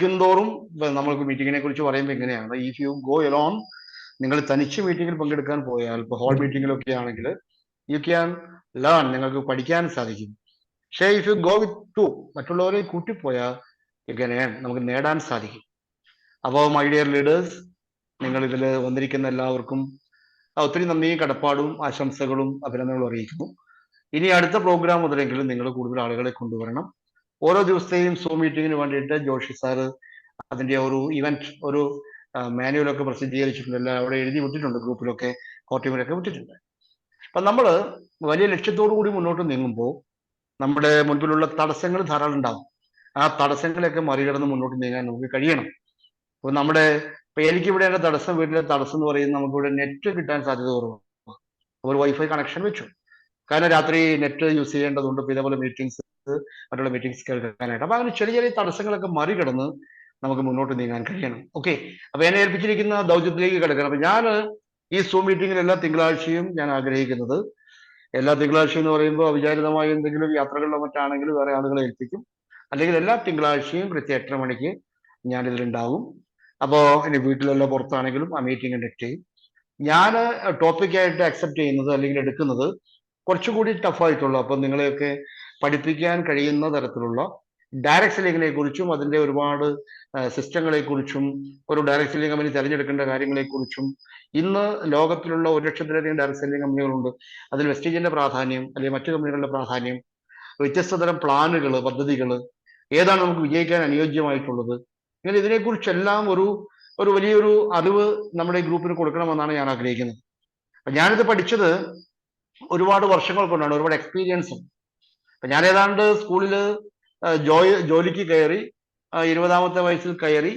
ും നമ്മൾക്ക് മീറ്റിങ്ങിനെ കുറിച്ച് പറയുമ്പോൾ എങ്ങനെയാണ് ഇഫ് യു ഗോ എലോൺ നിങ്ങൾ തനിച്ച് മീറ്റിംഗിൽ പങ്കെടുക്കാൻ പോയാൽ ഇപ്പോൾ ഹോൾ മീറ്റിങ്ങിലൊക്കെ ആണെങ്കിൽ യു ക്യാൻ ലേൺ നിങ്ങൾക്ക് പഠിക്കാൻ സാധിക്കും. പക്ഷേ if you go with to മറ്റുള്ളവരെ കൂട്ടിപ്പോയാൽ യു ക്യാൻ ഏൺ നമുക്ക് നേടാൻ സാധിക്കും. അപ്പോൾ മൈ ഡിയർ ലീഡേഴ്സ്, നിങ്ങൾ ഇതിൽ വന്നിരിക്കുന്ന എല്ലാവർക്കും ഒത്തിരി നന്ദിയും കടപ്പാടും ആശംസകളും അഭിനന്ദനങ്ങളും അറിയിക്കുന്നു. ഇനി അടുത്ത പ്രോഗ്രാം മുതലെങ്കിലും നിങ്ങൾ കൂടുതൽ ആളുകളെ കൊണ്ടുവരണം. ഓരോ ദിവസത്തെയും സൂം മീറ്റിങ്ങിന് വേണ്ടിയിട്ട് ജോഷി സാറ് അതിന്റെ ഒരു ഇവന്റ് ഒരു മാനുവലൊക്കെ പ്രസിദ്ധീകരിച്ചിട്ടുണ്ട്, അവിടെ എഴുതി വിട്ടിട്ടുണ്ട്, ഗ്രൂപ്പിലൊക്കെ കോർട്ടിമിലൊക്കെ വിട്ടിട്ടുണ്ട്. അപ്പൊ നമ്മൾ വലിയ ലക്ഷ്യത്തോടു കൂടി മുന്നോട്ട് നീങ്ങുമ്പോൾ നമ്മുടെ മുൻപിലുള്ള തടസ്സങ്ങൾ ധാരാളം ഉണ്ടാവും. ആ തടസ്സങ്ങളൊക്കെ മറികടന്ന് മുന്നോട്ട് നീങ്ങാൻ നമുക്ക് കഴിയണം. അപ്പൊ നമ്മുടെ ഇപ്പൊ എനിക്കിവിടെ എൻ്റെ തടസ്സം, വീട്ടിലെ തടസ്സം എന്ന് പറയുന്നത് നമുക്കിവിടെ നെറ്റ് കിട്ടാൻ സാധ്യത കുറവാണ്. ഒരു വൈഫൈ കണക്ഷൻ വെച്ചു, കാരണം രാത്രി നെറ്റ് യൂസ് ചെയ്യേണ്ടതുണ്ട്, ഇതേപോലെ മീറ്റിംഗ്സ് മറ്റുള്ള മീറ്റിംഗ്സ് കേൾക്കാനായിട്ട്. അപ്പൊ അങ്ങനെ ചെറിയ ചെറിയ തടസ്സങ്ങളൊക്കെ മറികടന്ന് നമുക്ക് മുന്നോട്ട് നീങ്ങാൻ കഴിയണം. ഓക്കെ, അപ്പൊ എന്നെ ഏൽപ്പിച്ചിരിക്കുന്ന ദൗത്യത്തിലേക്ക് കിടക്കണം. അപ്പൊ ഞാൻ ഈ സൂം മീറ്റിംഗിൽ എല്ലാ തിങ്കളാഴ്ചയും ഞാൻ ആഗ്രഹിക്കുന്നത്, എല്ലാ തിങ്കളാഴ്ചയും എന്ന് പറയുമ്പോൾ അവിചാരിതമായ എന്തെങ്കിലും യാത്രകളിലോ മറ്റാണെങ്കിലും വേറെ ആളുകളെ ഏൽപ്പിക്കും, അല്ലെങ്കിൽ എല്ലാ തിങ്കളാഴ്ചയും കൃത്യം 8:30 മണിക്ക് ഞാനിതിലുണ്ടാവും. അപ്പോൾ ഇനി വീട്ടിലെല്ലാം പുറത്താണെങ്കിലും ആ മീറ്റിംഗ് അറ്റൻഡ് ചെയ്യും. ഞാൻ ടോപ്പിക്കായിട്ട് അക്സെപ്റ്റ് ചെയ്യുന്നത് അല്ലെങ്കിൽ എടുക്കുന്നത് കുറച്ചുകൂടി ടഫായിട്ടുള്ള, അപ്പം നിങ്ങളെയൊക്കെ പഠിപ്പിക്കാൻ കഴിയുന്ന തരത്തിലുള്ള ഡയറക്ട് സെല്ലിങ്ങിനെ കുറിച്ചും അതിൻ്റെ ഒരുപാട് സിസ്റ്റങ്ങളെ കുറിച്ചും ഒരു ഡയറക്ട് സെല്ലിംഗ് കമ്പനി തിരഞ്ഞെടുക്കേണ്ട കാര്യങ്ങളെ കുറിച്ചും, ഇന്ന് ലോകത്തിലുള്ള 1,00,000-ലധികം ഡയറക്ട് സെല്ലിംഗ് കമ്പനികളുണ്ട്. അതിൽ വെസ്റ്റീജിന്റെ പ്രാധാന്യം അല്ലെങ്കിൽ മറ്റു കമ്പനികളുടെ പ്രാധാന്യം, വ്യത്യസ്ത തരം പ്ലാനുകൾ, പദ്ധതികൾ, ഏതാണ് നമുക്ക് വിജയിക്കാൻ അനുയോജ്യമായിട്ടുള്ളത്, ഇങ്ങനെ ഇതിനെക്കുറിച്ചെല്ലാം ഒരു വലിയൊരു അറിവ് നമ്മുടെ ഈ ഗ്രൂപ്പിന് കൊടുക്കണമെന്നാണ് ഞാൻ ആഗ്രഹിക്കുന്നത്. ഞാനിത് പഠിച്ചത് ഒരുപാട് വർഷങ്ങൾ കൊണ്ടാണ്, ഒരുപാട് എക്സ്പീരിയൻസും. അപ്പൊ ഞാൻ ഏതാണ്ട് സ്കൂളിൽ ജോലിക്ക് കയറി 20ാമത്തെ വയസ്സിൽ കയറി,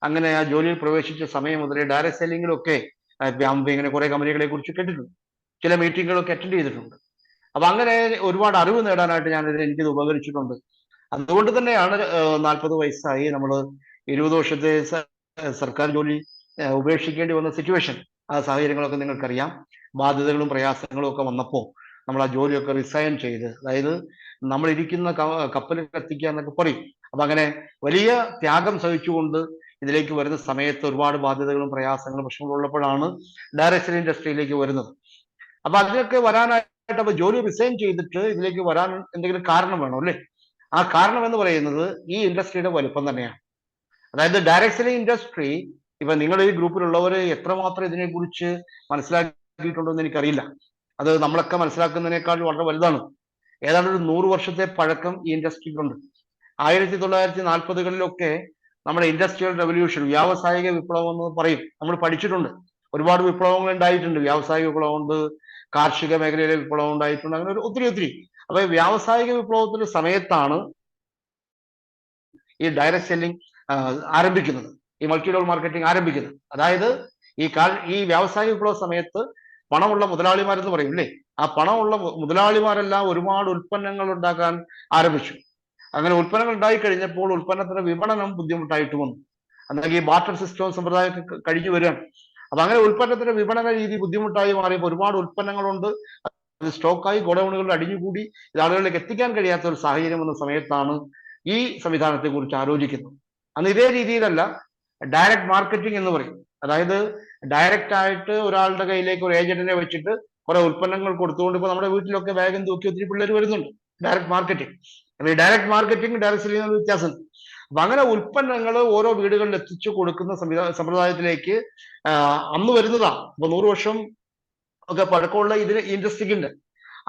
അങ്ങനെ ആ ജോലിയിൽ പ്രവേശിച്ച സമയം മുതലേ ഡയറക്ട് സെല്ലിങ്ങിലൊക്കെ ഇങ്ങനെ കുറെ കമ്പനികളെ കുറിച്ച് കേട്ടിട്ടുണ്ട്, ചില മീറ്റിങ്ങുകളൊക്കെ അറ്റൻഡ് ചെയ്തിട്ടുണ്ട്. അപ്പൊ അങ്ങനെ ഒരുപാട് അറിവ് നേടാനായിട്ട് എനിക്കിത് ഉപകരിച്ചിട്ടുണ്ട്. അതുകൊണ്ട് തന്നെയാണ് 40 വയസ്സായി നമ്മൾ 20 വർഷത്തെ സർക്കാർ ജോലി ഉപേക്ഷിക്കേണ്ടി വന്ന സിറ്റുവേഷൻ, ആ സാഹചര്യങ്ങളൊക്കെ നിങ്ങൾക്കറിയാം. ബാധ്യതകളും പ്രയാസങ്ങളും ഒക്കെ വന്നപ്പോൾ നമ്മൾ ആ ജോലിയൊക്കെ റിസൈൻ ചെയ്ത്, അതായത് നമ്മൾ ഇരിക്കുന്ന കപ്പലിൽ കത്തിക്കുക എന്നൊക്കെ പറയും. അപ്പൊ അങ്ങനെ വലിയ ത്യാഗം സഹിച്ചുകൊണ്ട് ഇതിലേക്ക് വരുന്ന സമയത്ത് ഒരുപാട് ബാധ്യതകളും പ്രയാസങ്ങളും പ്രശ്നങ്ങളും ഉള്ളപ്പോഴാണ് ഡയറക്ട് സെല്ലിംഗ് ഇൻഡസ്ട്രിയിലേക്ക് വരുന്നത്. അപ്പൊ അതിനൊക്കെ വരാനായിട്ട്, അപ്പൊ ജോലി റിസൈൻ ചെയ്തിട്ട് ഇതിലേക്ക് വരാൻ എന്തെങ്കിലും കാരണം വേണം അല്ലേ? ആ കാരണം എന്ന് പറയുന്നത് ഈ ഇൻഡസ്ട്രിയുടെ വലുപ്പം തന്നെയാണ്. അതായത് ഡയറക്ട് സെല്ലിംഗ് ഇൻഡസ്ട്രി, ഇപ്പൊ നിങ്ങൾ ഈ ഗ്രൂപ്പിലുള്ളവർ എത്രമാത്രം ഇതിനെക്കുറിച്ച് മനസ്സിലാക്കിയിട്ടുണ്ടോ എന്ന് എനിക്കറിയില്ല. അത് നമ്മളൊക്കെ മനസ്സിലാക്കുന്നതിനേക്കാൾ വളരെ വലുതാണ്. ഏതാണ്ട് ഒരു 100 വർഷത്തെ പഴക്കം ഈ ഇൻഡസ്ട്രിക്കുണ്ട്. 1940കളിലൊക്കെ നമ്മുടെ ഇൻഡസ്ട്രിയൽ റെവല്യൂഷൻ, വ്യാവസായിക വിപ്ലവം എന്ന് പറയും, നമ്മൾ പഠിച്ചിട്ടുണ്ട്. ഒരുപാട് വിപ്ലവങ്ങൾ ഉണ്ടായിട്ടുണ്ട്. വ്യാവസായിക വിപ്ലവം ഉണ്ട്, കാർഷിക മേഖലയിലെ വിപ്ലവം ഉണ്ടായിട്ടുണ്ട്, അങ്ങനെ ഒത്തിരി. അപ്പൊ വ്യാവസായിക വിപ്ലവത്തിന്റെ സമയത്താണ് ഈ ഡയറക്ട് സെല്ലിംഗ് ആരംഭിക്കുന്നത്, ഈ മൾട്ടി ലെവൽ മാർക്കറ്റിംഗ് ആരംഭിക്കുന്നത്. അതായത് ഈ വ്യാവസായിക വിപ്ലവ സമയത്ത് പണമുള്ള മുതലാളിമാരെന്ന് പറയും അല്ലേ, ആ പണമുള്ള മുതലാളിമാരെല്ലാം ഒരുപാട് ഉൽപ്പന്നങ്ങൾ ഉണ്ടാക്കാൻ ആരംഭിച്ചു. അങ്ങനെ ഉൽപ്പന്നങ്ങൾ ഉണ്ടായി കഴിഞ്ഞപ്പോൾ ഉൽപ്പന്നത്തിന്റെ വിപണനം ബുദ്ധിമുട്ടായിട്ട് വന്നു. അല്ലെങ്കിൽ ഈ ബാർട്ടർ സിസ്റ്റവും സമ്പ്രദായമൊക്കെ കഴിഞ്ഞു വരികയാണ്. അപ്പൊ അങ്ങനെ ഉൽപ്പന്നത്തിന്റെ വിപണന രീതി ബുദ്ധിമുട്ടായി മാറിയപ്പോൾ ഒരുപാട് ഉൽപ്പന്നങ്ങളുണ്ട്, അത് സ്റ്റോക്കായി ഗോഡൌണുകളിൽ അടിഞ്ഞുകൂടി, ഇത് ആളുകളിലേക്ക് എത്തിക്കാൻ കഴിയാത്ത ഒരു സാഹചര്യം വന്ന സമയത്താണ് ഈ സംവിധാനത്തെ കുറിച്ച് ആലോചിക്കുന്നത്. അന്ന് ഇതേ രീതിയിലല്ല, ഡയറക്ട് മാർക്കറ്റിംഗ് എന്ന് പറയും. അതായത് ഡയറക്റ്റ് ആയിട്ട് ഒരാളുടെ കയ്യിലേക്ക് ഒരു ഏജന്റിനെ വെച്ചിട്ട് കുറെ ഉൽപ്പന്നങ്ങൾ കൊടുത്തുകൊണ്ട്, ഇപ്പൊ നമ്മുടെ വീട്ടിലൊക്കെ വേഗം തൂക്കി ഒത്തിരി പിള്ളേർ വരുന്നുണ്ട്. ഡയറക്ട് മാർക്കറ്റിംഗ്, ഈ ഡയറക്ട് മാർക്കറ്റിംഗ് ഡയറക്ട് സെല്ലിംഗ് വ്യത്യാസം. അപ്പൊ അങ്ങനെ ഉൽപ്പന്നങ്ങൾ ഓരോ വീടുകളിൽ എത്തിച്ചു കൊടുക്കുന്ന സമ്പ്രദായത്തിലേക്ക് അന്ന് വരുന്നതാ. അപ്പൊ 100 വർഷം ഒക്കെ പഴക്കമുള്ള ഇതിന് ഇൻഡസ്ട്രിക്കുണ്ട്.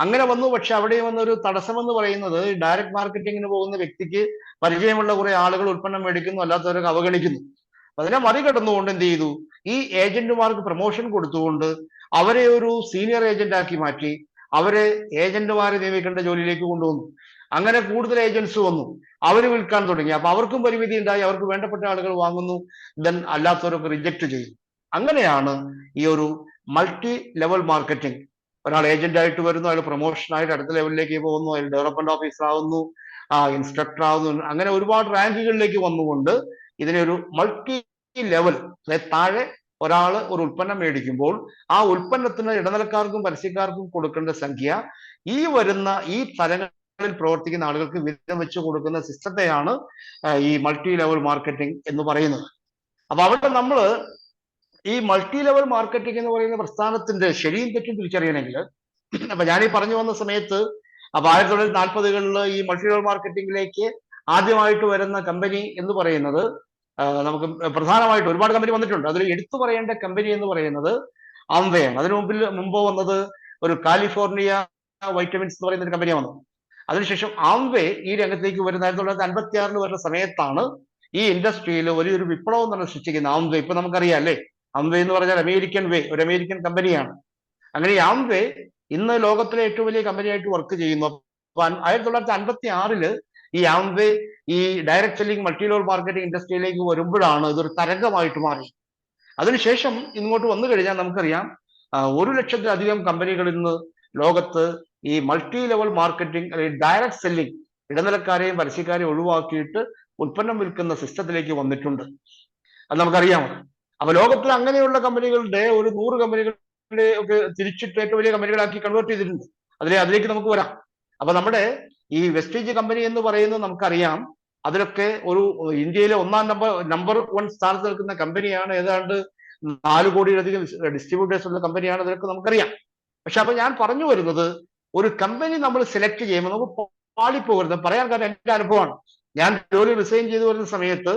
അങ്ങനെ വന്നു. പക്ഷെ അവിടെ വന്നൊരു തടസ്സം എന്ന് പറയുന്നത്, ഡയറക്ട് മാർക്കറ്റിങ്ങിന് പോകുന്ന വ്യക്തിക്ക് പരിചയമുള്ള കുറെ ആളുകൾ ഉൽപ്പന്നം മേടിക്കുന്നു, അല്ലാത്തവരൊക്കെ അവഗണിക്കുന്നു. അതിനെ മറികടന്നുകൊണ്ട് എന്ത് ചെയ്തു, ഈ ഏജന്റുമാർക്ക് പ്രൊമോഷൻ കൊടുത്തുകൊണ്ട് അവരെ ഒരു സീനിയർ ഏജന്റ് ആക്കി മാറ്റി, അവരെ ഏജന്റുമാരെ നിയമിക്കേണ്ട ജോലിയിലേക്ക് കൊണ്ടുവന്നു. അങ്ങനെ കൂടുതൽ ഏജൻസ് വന്നു, അവർ വിൽക്കാൻ തുടങ്ങി. അപ്പൊ അവർക്കും പരിമിതി ഉണ്ടായി, അവർക്ക് വേണ്ടപ്പെട്ട ആളുകൾ വാങ്ങുന്നു, ദെൻ അല്ലാത്തവരൊക്കെ റിജക്ട് ചെയ്യും. അങ്ങനെയാണ് ഈ ഒരു മൾട്ടി ലെവൽ മാർക്കറ്റിംഗ്. ഒരാൾ ഏജന്റ് ആയിട്ട് വരുന്നു, അയാൾ പ്രൊമോഷനായിട്ട് അടുത്ത ലെവലിലേക്ക് പോകുന്നു, അയാൾ ഡെവലപ്മെന്റ് ഓഫീസർ ആവുന്നു, ഇൻസ്ട്രക്ടർ ആവുന്നു, അങ്ങനെ ഒരുപാട് റാങ്കുകളിലേക്ക് വന്നുകൊണ്ട് ഇതിനെ ഒരു മൾട്ടി ലെവൽ, അതായത് താഴെ ഒരാൾ ഒരു ഉൽപ്പന്നം മേടിക്കുമ്പോൾ ആ ഉൽപ്പന്നത്തിന് ഇടനിലക്കാർക്കും പരസ്യക്കാർക്കും കൊടുക്കേണ്ട സംഖ്യ ഈ വരുന്ന ഈ തലങ്ങളിൽ മേഖലകളിൽ പ്രവർത്തിക്കുന്ന ആളുകൾക്ക് വീതം വെച്ച് കൊടുക്കുന്ന സിസ്റ്റത്തെയാണ് ഈ മൾട്ടി ലെവൽ മാർക്കറ്റിംഗ് എന്ന് പറയുന്നത്. അപ്പൊ അവിടെ നമ്മൾ ഈ മൾട്ടി ലെവൽ മാർക്കറ്റിംഗ് എന്ന് പറയുന്ന പ്രസ്ഥാനത്തിന്റെ ശരിയും തെറ്റും തിരിച്ചറിയണമെങ്കിൽ, അപ്പൊ ഞാനീ പറഞ്ഞു വന്ന സമയത്ത്, അപ്പൊ 1940-കളിൽ ഈ മൾട്ടി ലെവൽ മാർക്കറ്റിംഗിലേക്ക് ആദ്യമായിട്ട് വരുന്ന കമ്പനി എന്ന് പറയുന്നത്, നമുക്ക് പ്രധാനമായിട്ട് ഒരുപാട് കമ്പനി വന്നിട്ടുണ്ട്. അതിൽ എടുത്തു പറയേണ്ട കമ്പനി എന്ന് പറയുന്നത് ആംവെയാണ്. അതിനു മുമ്പ് വന്നത് ഒരു കാലിഫോർണിയ വൈറ്റമിൻസ് എന്ന് പറയുന്ന ഒരു കമ്പനിയാണ് വന്നത്. അതിനുശേഷം ആംവേ ഈ രംഗത്തേക്ക് വരുന്ന 1956 വരുന്ന സമയത്താണ് ഈ ഇൻഡസ്ട്രിയിൽ വലിയൊരു വിപ്ലവം തന്നെ സൃഷ്ടിക്കുന്നത് ആംവേ. ഇപ്പൊ നമുക്കറിയാം അല്ലേ, ആംവേ എന്ന് പറഞ്ഞാൽ അമേരിക്കൻ വേ, ഒരു അമേരിക്കൻ കമ്പനിയാണ്. അങ്ങനെ ഈ ആംവേ ഇന്ന് ലോകത്തിലെ ഏറ്റവും വലിയ കമ്പനിയായിട്ട് വർക്ക് ചെയ്യുന്നു. 1956 ഈ ആംവേ ഈ direct selling multi level marketing ഇൻഡസ്ട്രിയിലേക്ക് വരുമ്പോഴാണ് ഇതൊരു തരംഗമായിട്ട് മാറി. അതിനുശേഷം ഇങ്ങോട്ട് വന്നു കഴിഞ്ഞാൽ നമുക്കറിയാം 1 ലക്ഷത്തിലധികം കമ്പനികൾ ഇന്ന് ലോകത്ത് ഈ മൾട്ടി ലെവൽ മാർക്കറ്റിംഗ് അല്ലെങ്കിൽ ഡയറക്ട് സെല്ലിംഗ്, ഇടനിലക്കാരെയും പരസ്യക്കാരെയും ഒഴിവാക്കിയിട്ട് ഉൽപ്പന്നം വിൽക്കുന്ന സിസ്റ്റത്തിലേക്ക് വന്നിട്ടുണ്ട്. അത് നമുക്കറിയാം. അപ്പൊ ലോകത്തിൽ അങ്ങനെയുള്ള കമ്പനികളുടെ ഒരു 100 കമ്പനികളുടെ ഒക്കെ തിരിച്ചിട്ട് ഏറ്റവും വലിയ കമ്പനികളാക്കി കൺവേർട്ട് ചെയ്തിട്ടുണ്ട്. അതിലേക്ക് നമുക്ക് വരാം. അപ്പൊ നമ്മുടെ ഈ വെസ്റ്റേജ് കമ്പനി എന്ന് പറയുന്നത് നമുക്കറിയാം, അതിലൊക്കെ ഒരു ഇന്ത്യയിലെ ഒന്നാം നമ്പർ 1 സ്ഥാനത്ത് നിൽക്കുന്ന കമ്പനിയാണ്. ഏതാണ്ട് 4 കോടിയിലധികം ഡിസ്ട്രിബ്യൂട്ടേഴ്സ് ഉള്ള കമ്പനിയാണ്. അതിലൊക്കെ നമുക്കറിയാം. പക്ഷെ അപ്പൊ ഞാൻ പറഞ്ഞു വരുന്നത്, ഒരു കമ്പനി നമ്മൾ സെലക്ട് ചെയ്യുമ്പോൾ നമുക്ക് പാളിപ്പോകരുത്. പറയാൻ കാരണം എന്റെ അനുഭവമാണ്. ഞാൻ ജോലി റിസൈൻ ചെയ്തു വരുന്ന സമയത്ത്,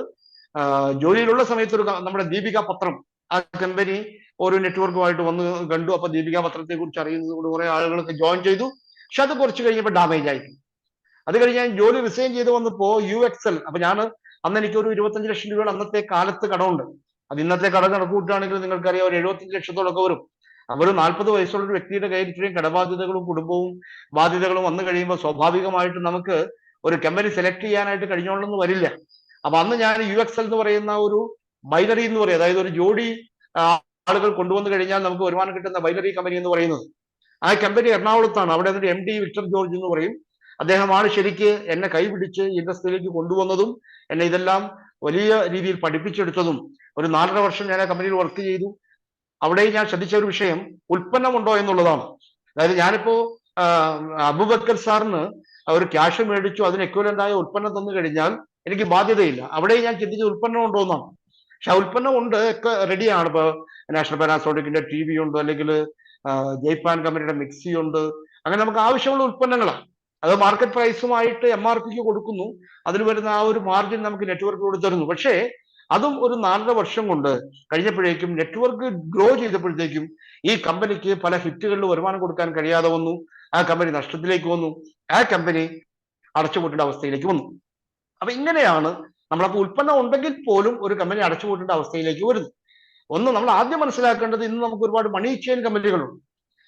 ജോലിയിലുള്ള സമയത്ത് നമ്മുടെ ദീപിക പത്രം, ആ കമ്പനി ഒരു നെറ്റ്വർക്കുമായിട്ട് വന്ന് കണ്ടു. അപ്പൊ ദീപിക പത്രത്തെ കുറിച്ച് അറിയുന്നത് കൊണ്ട് കുറെ ആളുകളൊക്കെ ജോയിൻ ചെയ്തു. പക്ഷെ അത് കുറച്ച് കഴിഞ്ഞപ്പോൾ ഡാമേജ് ആയി. അത് കഴിഞ്ഞ് ഞാൻ ജോലി റിസൈൻ ചെയ്ത് വന്നപ്പോ UXL, അപ്പൊ ഞാൻ അന്ന് എനിക്ക് ഒരു 25 ലക്ഷം രൂപയുടെ അന്നത്തെ കാലത്ത് കടമുണ്ട്. അത് ഇന്നത്തെ കട കണക്കൂട്ടുകയാണെങ്കിൽ നിങ്ങൾക്കറിയാം ഒരു 75 ലക്ഷത്തോളൊക്കെ വരും. അപ്പൊ ഒരു 40 വയസ്സുള്ള ഒരു വ്യക്തിയുടെ കയ്യിൽ ഇത്രയും കടബാധ്യതകളും കുടുംബവും ബാധ്യതകളും വന്നു കഴിയുമ്പോൾ സ്വാഭാവികമായിട്ട് നമുക്ക് ഒരു കമ്പനി സെലക്ട് ചെയ്യാനായിട്ട് കഴിഞ്ഞോളെന്ന് വരില്ല. അപ്പൊ അന്ന് ഞാൻ UXL എന്ന് പറയുന്ന ഒരു ബൈനറി എന്ന് പറയും, അതായത് ഒരു ജോഡി ആളുകൾ കൊണ്ടുവന്നു കഴിഞ്ഞാൽ നമുക്ക് വരുമാനം കിട്ടുന്ന ബൈനറി കമ്പനി എന്ന് പറയുന്നത്, ആ കമ്പനി എറണാകുളത്താണ്. അവിടെ അതിന്റെ MD വിക്ടർ ജോർജ് എന്ന് പറയും. അദ്ദേഹമാണ് ശരിക്ക് എന്നെ കൈപിടിച്ച് ഇൻഡസ്ട്രിയിലേക്ക് കൊണ്ടുവന്നതും എന്നെ ഇതെല്ലാം വലിയ രീതിയിൽ പഠിപ്പിച്ചെടുത്തതും. ഒരു 4.5 വർഷം ഞാൻ ആ കമ്പനിയിൽ വർക്ക് ചെയ്തു. അവിടെ ഞാൻ ശ്രദ്ധിച്ച ഒരു വിഷയം ഉൽപ്പന്നമുണ്ടോ എന്നുള്ളതാണ്. അതായത് ഞാനിപ്പോ അബൂബക്കർ സാറിന് ഒരു ക്യാഷ് മേടിച്ചു, അതിന് എക്വലന്റ് ആയ ഉൽപ്പന്നം തന്നു കഴിഞ്ഞാൽ എനിക്ക് ബാധ്യതയില്ല. അവിടെ ഞാൻ ചിന്തിച്ച ഉൽപ്പന്നം ഉണ്ടോ എന്നാണ്. പക്ഷെ ആ ഉൽപ്പന്നം ഉണ്ട്, ഒക്കെ റെഡിയാണ്. ഇപ്പൊ നാഷണൽ പാനാസോണിക്കിന്റെ TV ഉണ്ട്, അല്ലെങ്കിൽ ജയ്പാൻ കമ്പനിയുടെ മിക്സി ഉണ്ട്. അങ്ങനെ നമുക്ക് ആവശ്യമുള്ള ഉൽപ്പന്നങ്ങളാണ്. അത് മാർക്കറ്റ് പ്രൈസുമായിട്ട് MRPക്ക് കൊടുക്കുന്നു. അതിൽ വരുന്ന ആ ഒരു മാർജിൻ നമുക്ക് നെറ്റ്വർക്കിലൂടെ തരുന്നു. പക്ഷേ അതും ഒരു 4.5 വർഷം കൊണ്ട് കഴിഞ്ഞപ്പോഴേക്കും നെറ്റ്വർക്ക് ഗ്രോ ചെയ്തപ്പോഴത്തേക്കും ഈ കമ്പനിക്ക് പല ഹിറ്റുകളിൽ വരുമാനം കൊടുക്കാൻ കഴിയാതെ വന്നു. ആ കമ്പനി നഷ്ടത്തിലേക്ക് വന്നു. ആ കമ്പനി അടച്ചുപൂട്ടേണ്ട അവസ്ഥയിലേക്ക് വന്നു. അപ്പൊ ഇങ്ങനെയാണ് നമ്മളപ്പോൾ ഉൽപ്പന്നം ഉണ്ടെങ്കിൽ പോലും ഒരു കമ്പനി അടച്ചുപൂട്ടേണ്ട അവസ്ഥയിലേക്ക് വരുന്നു. ഒന്ന് നമ്മൾ ആദ്യം മനസ്സിലാക്കേണ്ടത്, ഇന്ന് നമുക്ക് ഒരുപാട് മണി ചെയിൻ കമ്പനികളുണ്ട്.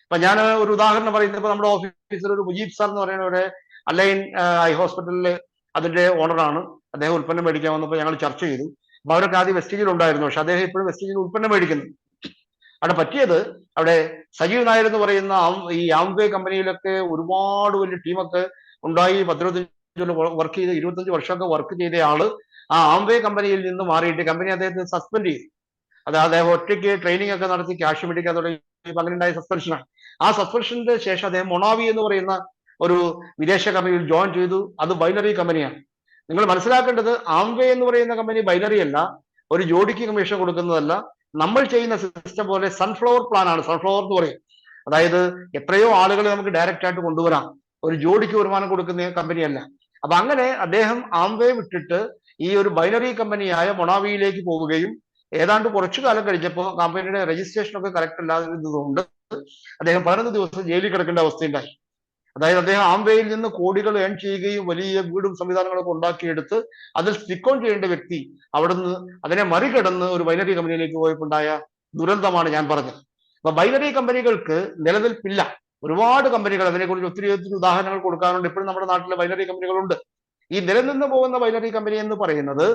ഇപ്പൊ ഞാൻ ഒരു ഉദാഹരണം പറയുന്നത്, ഇപ്പൊ നമ്മുടെ ഓഫീസിൽ ഒരു മുജീബ് സാർ എന്ന് പറയുന്ന ഒരു അലൈൻ ഐ ഹോസ്പിറ്റലിൽ അതിന്റെ ഓണറാണ്. അദ്ദേഹം ഉൽപ്പന്നം മേടിക്കാൻ വന്നപ്പോൾ ഞങ്ങൾ ചർച്ച ചെയ്തു. അപ്പൊ അവരൊക്കെ ആദ്യം വെസ്റ്റേജിൽ ഉണ്ടായിരുന്നു, പക്ഷെ അദ്ദേഹം ഇപ്പോഴും വെസ്റ്റേജിൽ ഉൽപ്പന്നം മേടിക്കുന്നു. അവിടെ പറ്റിയത്, അവിടെ സജീവ് നായർ എന്ന് പറയുന്ന ഈ ആംവേ കമ്പനിയിലൊക്കെ ഒരുപാട് വലിയ ടീമൊക്കെ ഉണ്ടായി 10-25 വർക്ക് ചെയ്ത് 25 വർഷമൊക്കെ വർക്ക് ചെയ്ത ആള് ആ ആംവേ കമ്പനിയിൽ നിന്ന് മാറിയിട്ട് കമ്പനി അദ്ദേഹത്തെ സസ്പെൻഡ് ചെയ്തു. അത് അദ്ദേഹം ഒറ്റയ്ക്ക് ട്രെയിനിങ് ഒക്കെ നടത്തി ക്യാഷ് മേടിക്കാൻ തുടങ്ങി. അങ്ങനെ ഉണ്ടായ സസ്പെൻഷനാണ്. ആ സസ്പെൻഷന്റെ ശേഷം അദ്ദേഹം മൊണാവി എന്ന് പറയുന്ന ഒരു വിദേശ കമ്പനിയിൽ ജോയിൻ ചെയ്തു. അത് ബൈനറി കമ്പനിയാണ്. നിങ്ങൾ മനസ്സിലാക്കേണ്ടത്, ആംവേ എന്ന് പറയുന്ന കമ്പനി ബൈനറി അല്ല, ഒരു ജോഡിക്ക് കമ്മീഷൻ കൊടുക്കുന്നതല്ല. നമ്മൾ ചെയ്യുന്ന സിസ്റ്റം പോലെ സൺഫ്ലവർ പ്ലാൻ ആണ്. സൺഫ്ലവർ എന്ന് പറയും, അതായത് എത്രയോ ആളുകളെ നമുക്ക് ഡയറക്റ്റ് ആയിട്ട് കൊണ്ടുവരാം. ഒരു ജോഡിക്ക് വരുമാനം കൊടുക്കുന്ന കമ്പനിയല്ല. അപ്പൊ അങ്ങനെ അദ്ദേഹം ആംവേ വിട്ടിട്ട് ഈ ഒരു ബൈനറി കമ്പനിയായ മൊണാവിയിലേക്ക് പോവുകയും ഏതാണ്ട് കുറച്ചു കാലം കഴിഞ്ഞപ്പോൾ കമ്പനിയുടെ രജിസ്ട്രേഷൻ ഒക്കെ കറക്റ്റ് അല്ലാതിരുന്നതുകൊണ്ട് അദ്ദേഹം 11 ദിവസം ജയിലിൽ കിടക്കേണ്ട അവസ്ഥയുണ്ടായി. അതായത് അദ്ദേഹം ആംവേയിൽ നിന്ന് കോടികൾ ഏൺ ചെയ്യുകയും വലിയ വീടും സംവിധാനങ്ങളൊക്കെ ഉണ്ടാക്കിയെടുത്ത് അതിൽ സ്റ്റിക്ക് ഓൺ ചെയ്യേണ്ട വ്യക്തി അവിടുന്ന് അതിനെ മറികടന്ന് ഒരു ബൈനറി കമ്പനിയിലേക്ക് പോയപ്പോണ്ടായ ദുരന്തമാണ് ഞാൻ പറഞ്ഞത്. അപ്പൊ ബൈനറി കമ്പനികൾക്ക് നിലനിൽപ്പില്ല. ഒരുപാട് കമ്പനികൾ, അതിനെക്കുറിച്ച് ഒത്തിരി ഉദാഹരണങ്ങൾ കൊടുക്കാറുണ്ട്. ഇപ്പോഴും നമ്മുടെ നാട്ടിലെ ബൈനറി കമ്പനികളുണ്ട്. ഈ നിലനിന്ന് പോകുന്ന ബൈനറി കമ്പനി എന്ന് പറയുന്നത്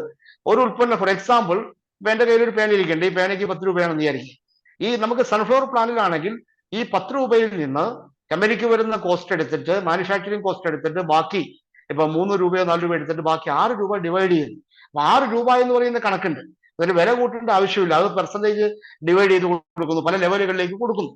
ഒരു ഉൽപ്പന്നം, ഫോർ എക്സാമ്പിൾ, ഇപ്പൊ എന്റെ കയ്യിൽ ഒരു പേന ഇരിക്കണ്ടേ, ഈ പേനയ്ക്ക് 10 രൂപയാണെന്ന് വിചാരിക്കും. ഈ നമുക്ക് സൺഫ്ലവർ പ്ലാനിലാണെങ്കിൽ ഈ 10 രൂപയിൽ നിന്ന് കമ്പനിക്ക് വരുന്ന കോസ്റ്റ് എടുത്തിട്ട്, മാനുഫാക്ചറിങ് കോസ്റ്റ് എടുത്തിട്ട്, ബാക്കി ഇപ്പൊ 3 രൂപയോ 4 രൂപ എടുത്തിട്ട് ബാക്കി 6 രൂപ ഡിവൈഡ് ചെയ്യുന്നു. അപ്പൊ 6 രൂപ എന്ന് പറയുന്ന കണക്കുണ്ട്. അതിന് വില കൂട്ടേണ്ട ആവശ്യമില്ല. അത് പെർസെന്റേജ് ഡിവൈഡ് ചെയ്ത് കൊടുക്കുന്നു, പല ലെവലുകളിലേക്ക് കൊടുക്കുന്നു.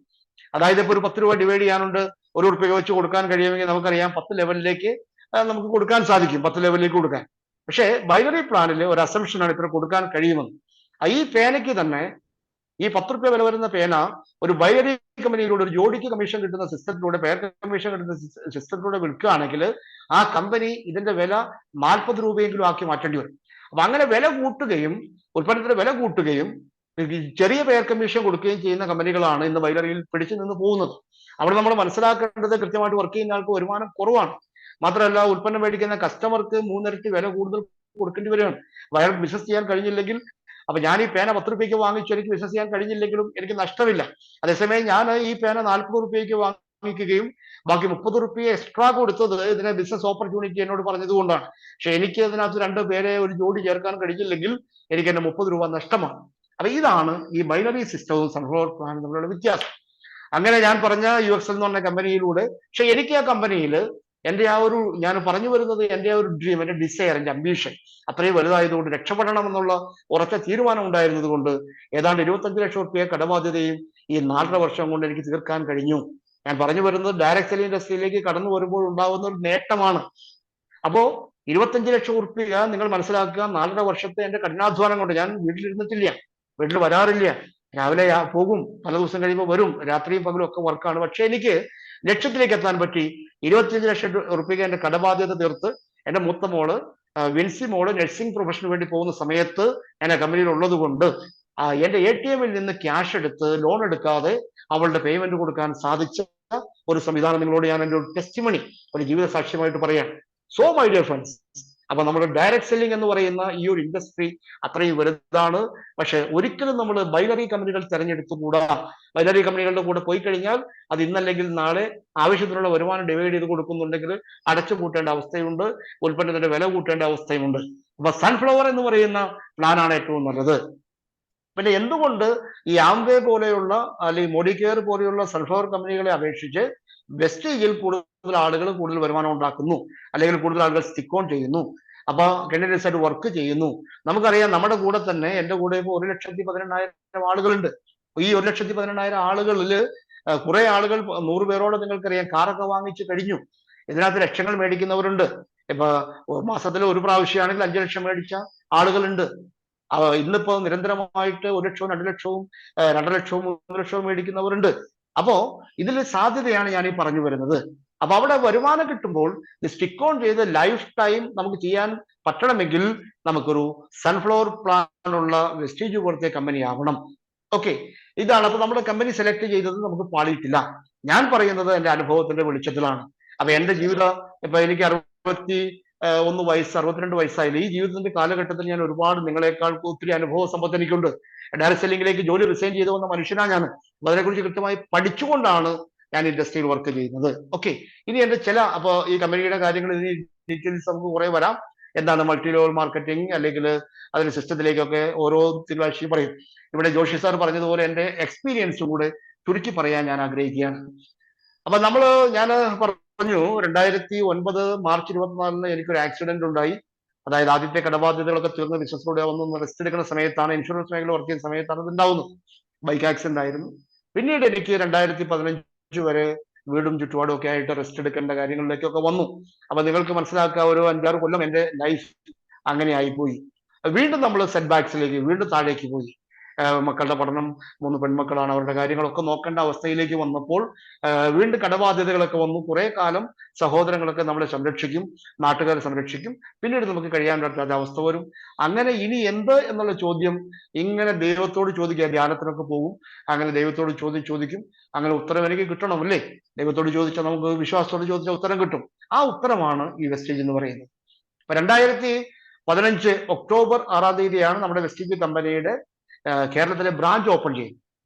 അതായത് ഇപ്പൊ ഒരു 10 രൂപ ഡിവൈഡ് ചെയ്യാനുണ്ട്, 1 ഉറുപ്പിക വെച്ച് കൊടുക്കാൻ കഴിയുമെങ്കിൽ നമുക്കറിയാം 10 ലെവലിലേക്ക് നമുക്ക് കൊടുക്കാൻ സാധിക്കും, 10 ലെവലിലേക്ക് കൊടുക്കാൻ. പക്ഷേ ബൈനറി പ്ലാനിൽ ഒരു അസംഷനാണ് ഇത്ര കൊടുക്കാൻ കഴിയുമെന്ന്. ഈ പേനയ്ക്ക് തന്നെ ഈ 10 രൂപ വില വരുന്ന പേന ഒരു ബൈനറി കമ്പനിയിലൂടെ ഒരു ജോഡിക്ക് കമ്മീഷൻ കിട്ടുന്ന സിസ്റ്റത്തിലൂടെ, പേർ കമ്മീഷൻ കിട്ടുന്ന സിസ്റ്റത്തിലൂടെ വിൽക്കുകയാണെങ്കിൽ ആ കമ്പനി ഇതിന്റെ വില 40 രൂപയെങ്കിലും ആക്കി മാറ്റേണ്ടി വരും. അപ്പൊ അങ്ങനെ വില കൂട്ടുകയും ഉൽപ്പന്നത്തിന്റെ വില കൂട്ടുകയും ചെറിയ പേർ കമ്മീഷൻ കൊടുക്കുകയും ചെയ്യുന്ന കമ്പനികളാണ് ഇന്ന് ബൈനറിയിൽ പിടിച്ചു നിന്ന് പോകുന്നത്. അവിടെ നമ്മൾ മനസ്സിലാക്കേണ്ടത് കൃത്യമായിട്ട് വർക്ക് ചെയ്യുന്ന ആൾക്ക് വരുമാനം കുറവാണ്. മാത്രമല്ല ഉൽപ്പന്നം മേടിക്കുന്ന കസ്റ്റമർക്ക് 3 ഇരട്ടി വില കൂടുതൽ കൊടുക്കേണ്ടി വരികയാണ്. അയാൾക്ക് ബിസിനസ് ചെയ്യാൻ കഴിഞ്ഞില്ലെങ്കിൽ, അപ്പൊ ഞാൻ ഈ പേന 10 രൂപയ്ക്ക് വാങ്ങിച്ചു എനിക്ക് ബിസിനസ് ചെയ്യാൻ കഴിഞ്ഞില്ലെങ്കിലും എനിക്ക് നഷ്ടമില്ല. അതേസമയം ഞാൻ ഈ പേന 40 രൂപയ്ക്ക് വാങ്ങിക്കുകയും ബാക്കി 30 രൂപ എക്സ്ട്രാ കൊടുത്തത് ഇതിനെ ബിസിനസ് ഓപ്പർച്യൂണിറ്റി എന്നോട് പറഞ്ഞത് കൊണ്ടാണ്. പക്ഷെ എനിക്ക് അതിനകത്ത് 2 പേരെ ഒരു ജോഡി ചേർക്കാൻ കഴിഞ്ഞില്ലെങ്കിൽ എനിക്ക് എന്റെ 30 രൂപ നഷ്ടമാണ്. അപ്പൊ ഇതാണ് ഈ ബൈനറി സിസ്റ്റവും സൺഫ്ലവർ പ്ലാനും തമ്മിലുള്ള വ്യത്യാസം. അങ്ങനെ ഞാൻ പറഞ്ഞ UXL എന്ന് പറഞ്ഞ കമ്പനിയിലൂടെ, പക്ഷെ എനിക്ക് ആ കമ്പനിയിൽ എന്റെ ഞാൻ പറഞ്ഞു വരുന്നത് എന്റെ ഒരു ഡ്രീം, എന്റെ ഡിസയർ, എന്റെ അംബീഷൻ അത്രയും വലുതായതുകൊണ്ട്, രക്ഷപ്പെടണം എന്നുള്ള ഉറച്ച തീരുമാനം ഉണ്ടായിരുന്നത് കൊണ്ട് ഏതാണ്ട് 25 ലക്ഷം റുപ്യ കടബാധ്യതയും ഈ 4.5 വർഷം കൊണ്ട് എനിക്ക് തീർക്കാൻ കഴിഞ്ഞു. ഞാൻ പറഞ്ഞു വരുന്നത് ഡയറക്ട് സെല്ലിംഗ് ഇൻഡസ്ട്രിയിലേക്ക് കടന്നു വരുമ്പോൾ ഉണ്ടാവുന്ന ഒരു നേട്ടമാണ്. അപ്പോ 25 ലക്ഷം റുപ്യ നിങ്ങൾ മനസ്സിലാക്കുക, 4.5 വർഷത്തെ എന്റെ കഠിനാധ്വാനം കൊണ്ട്. ഞാൻ വീട്ടിലിരുന്നിട്ടില്ല, വീട്ടിൽ വരാറില്ല, രാവിലെ പോകും, പല ദിവസം കഴിയുമ്പോൾ വരും, രാത്രിയും പകലും ഒക്കെ വർക്കാണ്. പക്ഷെ എനിക്ക് ലക്ഷ്യത്തിലേക്ക് എത്താൻ പറ്റി. 25 ലക്ഷം റുപ്യക്ക് എന്റെ കടബാധ്യത തീർത്ത് എന്റെ മൂത്ത മോള് വിൻസി മോള് നഴ്സിംഗ് പ്രൊഫഷന് വേണ്ടി പോകുന്ന സമയത്ത് ഞാൻ ആ കമ്പനിയിൽ ഉള്ളത് കൊണ്ട് എന്റെ ATM-ൽ നിന്ന് ക്യാഷ് എടുത്ത് ലോൺ എടുക്കാതെ അവളുടെ പേയ്മെന്റ് കൊടുക്കാൻ സാധിച്ച ഒരു സംവിധാനം നിങ്ങളോട് ഞാൻ എൻ്റെ ഒരു ടെസ്റ്റിമണി, ഒരു ജീവിത സാക്ഷ്യമായിട്ട് പറയാം. സോ മൈ ഡിയർ ഫ്രണ്ട്സ്, അപ്പൊ നമ്മുടെ ഡയറക്ട് സെല്ലിംഗ് എന്ന് പറയുന്ന ഈ ഒരു ഇൻഡസ്ട്രി അത്രയും വലുതാണ്. പക്ഷെ ഒരിക്കലും നമ്മൾ ബൈനറി കമ്പനികൾ തിരഞ്ഞെടുത്തുകൂടാ. ബൈനറി കമ്പനികളുടെ കൂടെ പോയി കഴിഞ്ഞാൽ അത് ഇന്നല്ലെങ്കിൽ നാളെ ആവശ്യത്തിനുള്ള വരുമാനം ഡിവൈഡ് ചെയ്ത് കൊടുക്കുന്നുണ്ടെങ്കിൽ അടച്ചു പൂട്ടേണ്ട അവസ്ഥയുണ്ട്, ഉൽപ്പന്നത്തിന്റെ വില കൂട്ടേണ്ട അവസ്ഥയുണ്ട്. അപ്പൊ സൺഫ്ലവർ എന്ന് പറയുന്ന പ്ലാനാണ് ഏറ്റവും നല്ലത്. പിന്നെ എന്തുകൊണ്ട് ഈ ആംവേ പോലെയുള്ള അല്ലെങ്കിൽ മോഡികെയർ പോലെയുള്ള സൺഫ്ലവർ കമ്പനികളെ അപേക്ഷിച്ച് വെസ്റ്റീജിൽ കൂടുതൽ ആളുകൾ കൂടുതൽ വരുമാനം ഉണ്ടാക്കുന്നു, അല്ലെങ്കിൽ കൂടുതൽ ആളുകൾ സ്റ്റിക്ക് ഓൺ ചെയ്യുന്നു, അപ്പൊ കണ്ടിന്യൂസ് ആയിട്ട് വർക്ക് ചെയ്യുന്നു? നമുക്കറിയാം, നമ്മുടെ കൂടെ തന്നെ, എന്റെ കൂടെ ഇപ്പോൾ 1,18,000 ആളുകളുണ്ട്. ഈ 1,18,000 ആളുകളിൽ കുറെ ആളുകൾ, 100 പേരോട് നിങ്ങൾക്കറിയാം, കാറൊക്കെ വാങ്ങിച്ചു കഴിഞ്ഞു. ഇതിനകത്ത് ലക്ഷങ്ങൾ മേടിക്കുന്നവരുണ്ട്. ഇപ്പൊ മാസത്തിൽ ഒരു പ്രാവശ്യമാണെങ്കിൽ 5 ലക്ഷം മേടിച്ച ആളുകളുണ്ട്. ഇന്നിപ്പോ നിരന്തരമായിട്ട് 1 ലക്ഷവും 2 ലക്ഷവും 2 ലക്ഷവും 3 ലക്ഷവും മേടിക്കുന്നവരുണ്ട്. അപ്പോ ഇതിൽ സാധ്യതയാണ് ഞാൻ ഈ പറഞ്ഞു വരുന്നത്. അപ്പൊ അവിടെ വരുമാനം കിട്ടുമ്പോൾ സ്റ്റിക്ക് ഓൺ ചെയ്ത് ലൈഫ് ടൈം നമുക്ക് ചെയ്യാൻ പറ്റണമെങ്കിൽ നമുക്കൊരു സൺഫ്ലവർ പ്ലാൻ ഉള്ള വെസ്റ്റീജ് പോലത്തെ കമ്പനി ആവണം. ഓക്കെ, ഇതാണ്. അപ്പൊ നമ്മുടെ കമ്പനി സെലക്ട് ചെയ്തത് നമുക്ക് പാളിയിട്ടില്ല. ഞാൻ പറയുന്നത് എന്റെ അനുഭവത്തിന്റെ വെളിച്ചത്തിലാണ്. അപ്പൊ എന്റെ ജീവിതം, ഇപ്പൊ എനിക്ക് 61 വയസ്സ്, 62 വയസ്സായില്ല. ഈ ജീവിതത്തിന്റെ കാലഘട്ടത്തിൽ ഞാൻ ഒരുപാട്, നിങ്ങളെക്കാൾ ഒത്തിരി അനുഭവ സമ്പത്ത് എനിക്കുണ്ട്. ഡയറക്ട് സെല്ലിംഗിലേക്ക് ജോലി റിസൈൻ ചെയ്തു വന്ന മനുഷ്യനാണ് ഞാൻ. അതിനെക്കുറിച്ച് കൃത്യമായി പഠിച്ചുകൊണ്ടാണ് ഞാൻ ഇൻഡസ്ട്രിയിൽ വർക്ക് ചെയ്യുന്നത്. ഓക്കെ, ഇനി എന്റെ അപ്പൊ ഈ കമ്പനിയുടെ കാര്യങ്ങൾ, ഇനി ഡീറ്റെയിൽസ് നമുക്ക് കുറെ വരാം. എന്താണ് മൾട്ടി ലെവൽ മാർക്കറ്റിംഗ്, അല്ലെങ്കിൽ അതിന്റെ സിസ്റ്റത്തിലേക്കൊക്കെ ഓരോ തിരുവാഴ്ചയും പറയും. ഇവിടെ ജോഷി സാർ പറഞ്ഞതുപോലെ എന്റെ എക്സ്പീരിയൻസും കൂടെ ചുരുക്കി പറയാൻ ഞാൻ ആഗ്രഹിക്കുകയാണ്. അപ്പൊ ഞാൻ പറഞ്ഞു, 2009 മാർച്ച് 24 എനിക്കൊരു ആക്സിഡന്റ് ഉണ്ടായി. അതായത് ആദ്യത്തെ കടബാധ്യതകളൊക്കെ തീർന്ന് ബിസിനസ്സിലൂടെ ഒന്ന് റെസ്റ്റ് എടുക്കുന്ന സമയത്താണ്, ഇൻഷുറൻസ് മേഖല വർക്ക് ചെയ്യുന്ന സമയത്താണ് ഇത് ഉണ്ടാവുന്നത്. ബൈക്ക് ആക്സിഡന്റ് ആയിരുന്നു. പിന്നീട് എനിക്ക് 2015 വരെ വീടും ചുറ്റുപാടും ഒക്കെ ആയിട്ട് റെസ്റ്റ് എടുക്കേണ്ട കാര്യങ്ങളിലേക്കൊക്കെ വന്നു. അപ്പൊ നിങ്ങൾക്ക് മനസ്സിലാക്കുക, ഒരു 5-6 കൊല്ലം എന്റെ ലൈഫ് അങ്ങനെ ആയിപ്പോയി. വീണ്ടും നമ്മൾ സെറ്റ് ബാക്സിലേക്ക്, വീണ്ടും താഴേക്ക് പോയി. മക്കളുടെ പഠനം, 3 പെൺമക്കളാണ്, അവരുടെ കാര്യങ്ങളൊക്കെ നോക്കേണ്ട അവസ്ഥയിലേക്ക് വന്നപ്പോൾ വീണ്ടും കടബാധ്യതകളൊക്കെ വന്നു. കുറെ കാലം സഹോദരങ്ങളൊക്കെ നമ്മളെ സംരക്ഷിക്കും, നാട്ടുകാരെ സംരക്ഷിക്കും, പിന്നീട് നമുക്ക് കഴിയാൻ പറ്റാത്ത അവസ്ഥ വരും. അങ്ങനെ ഇനി എന്ത് എന്നുള്ള ചോദ്യം ഇങ്ങനെ ദൈവത്തോട് ചോദിക്കുക. ധ്യാനത്തിനൊക്കെ പോകും, അങ്ങനെ ദൈവത്തോട് ചോദിക്കും. അങ്ങനെ ഉത്തരം എനിക്ക് കിട്ടണം, അല്ലേ? ദൈവത്തോട് ചോദിച്ചാൽ നമുക്ക്, വിശ്വാസത്തോട് ചോദിച്ചാൽ ഉത്തരം കിട്ടും. ആ ഉത്തരമാണ് ഈ വെസ്റ്റേജ് എന്ന് പറയുന്നത്. അപ്പൊ 2015 ഒക്ടോബർ 6-ാം തീയതിയാണ് നമ്മുടെ വെസ്റ്റേജ് കമ്പനിയുടെ കേരളത്തിലെ ബ്രാഞ്ച് ഓപ്പൺ ചെയ്യും.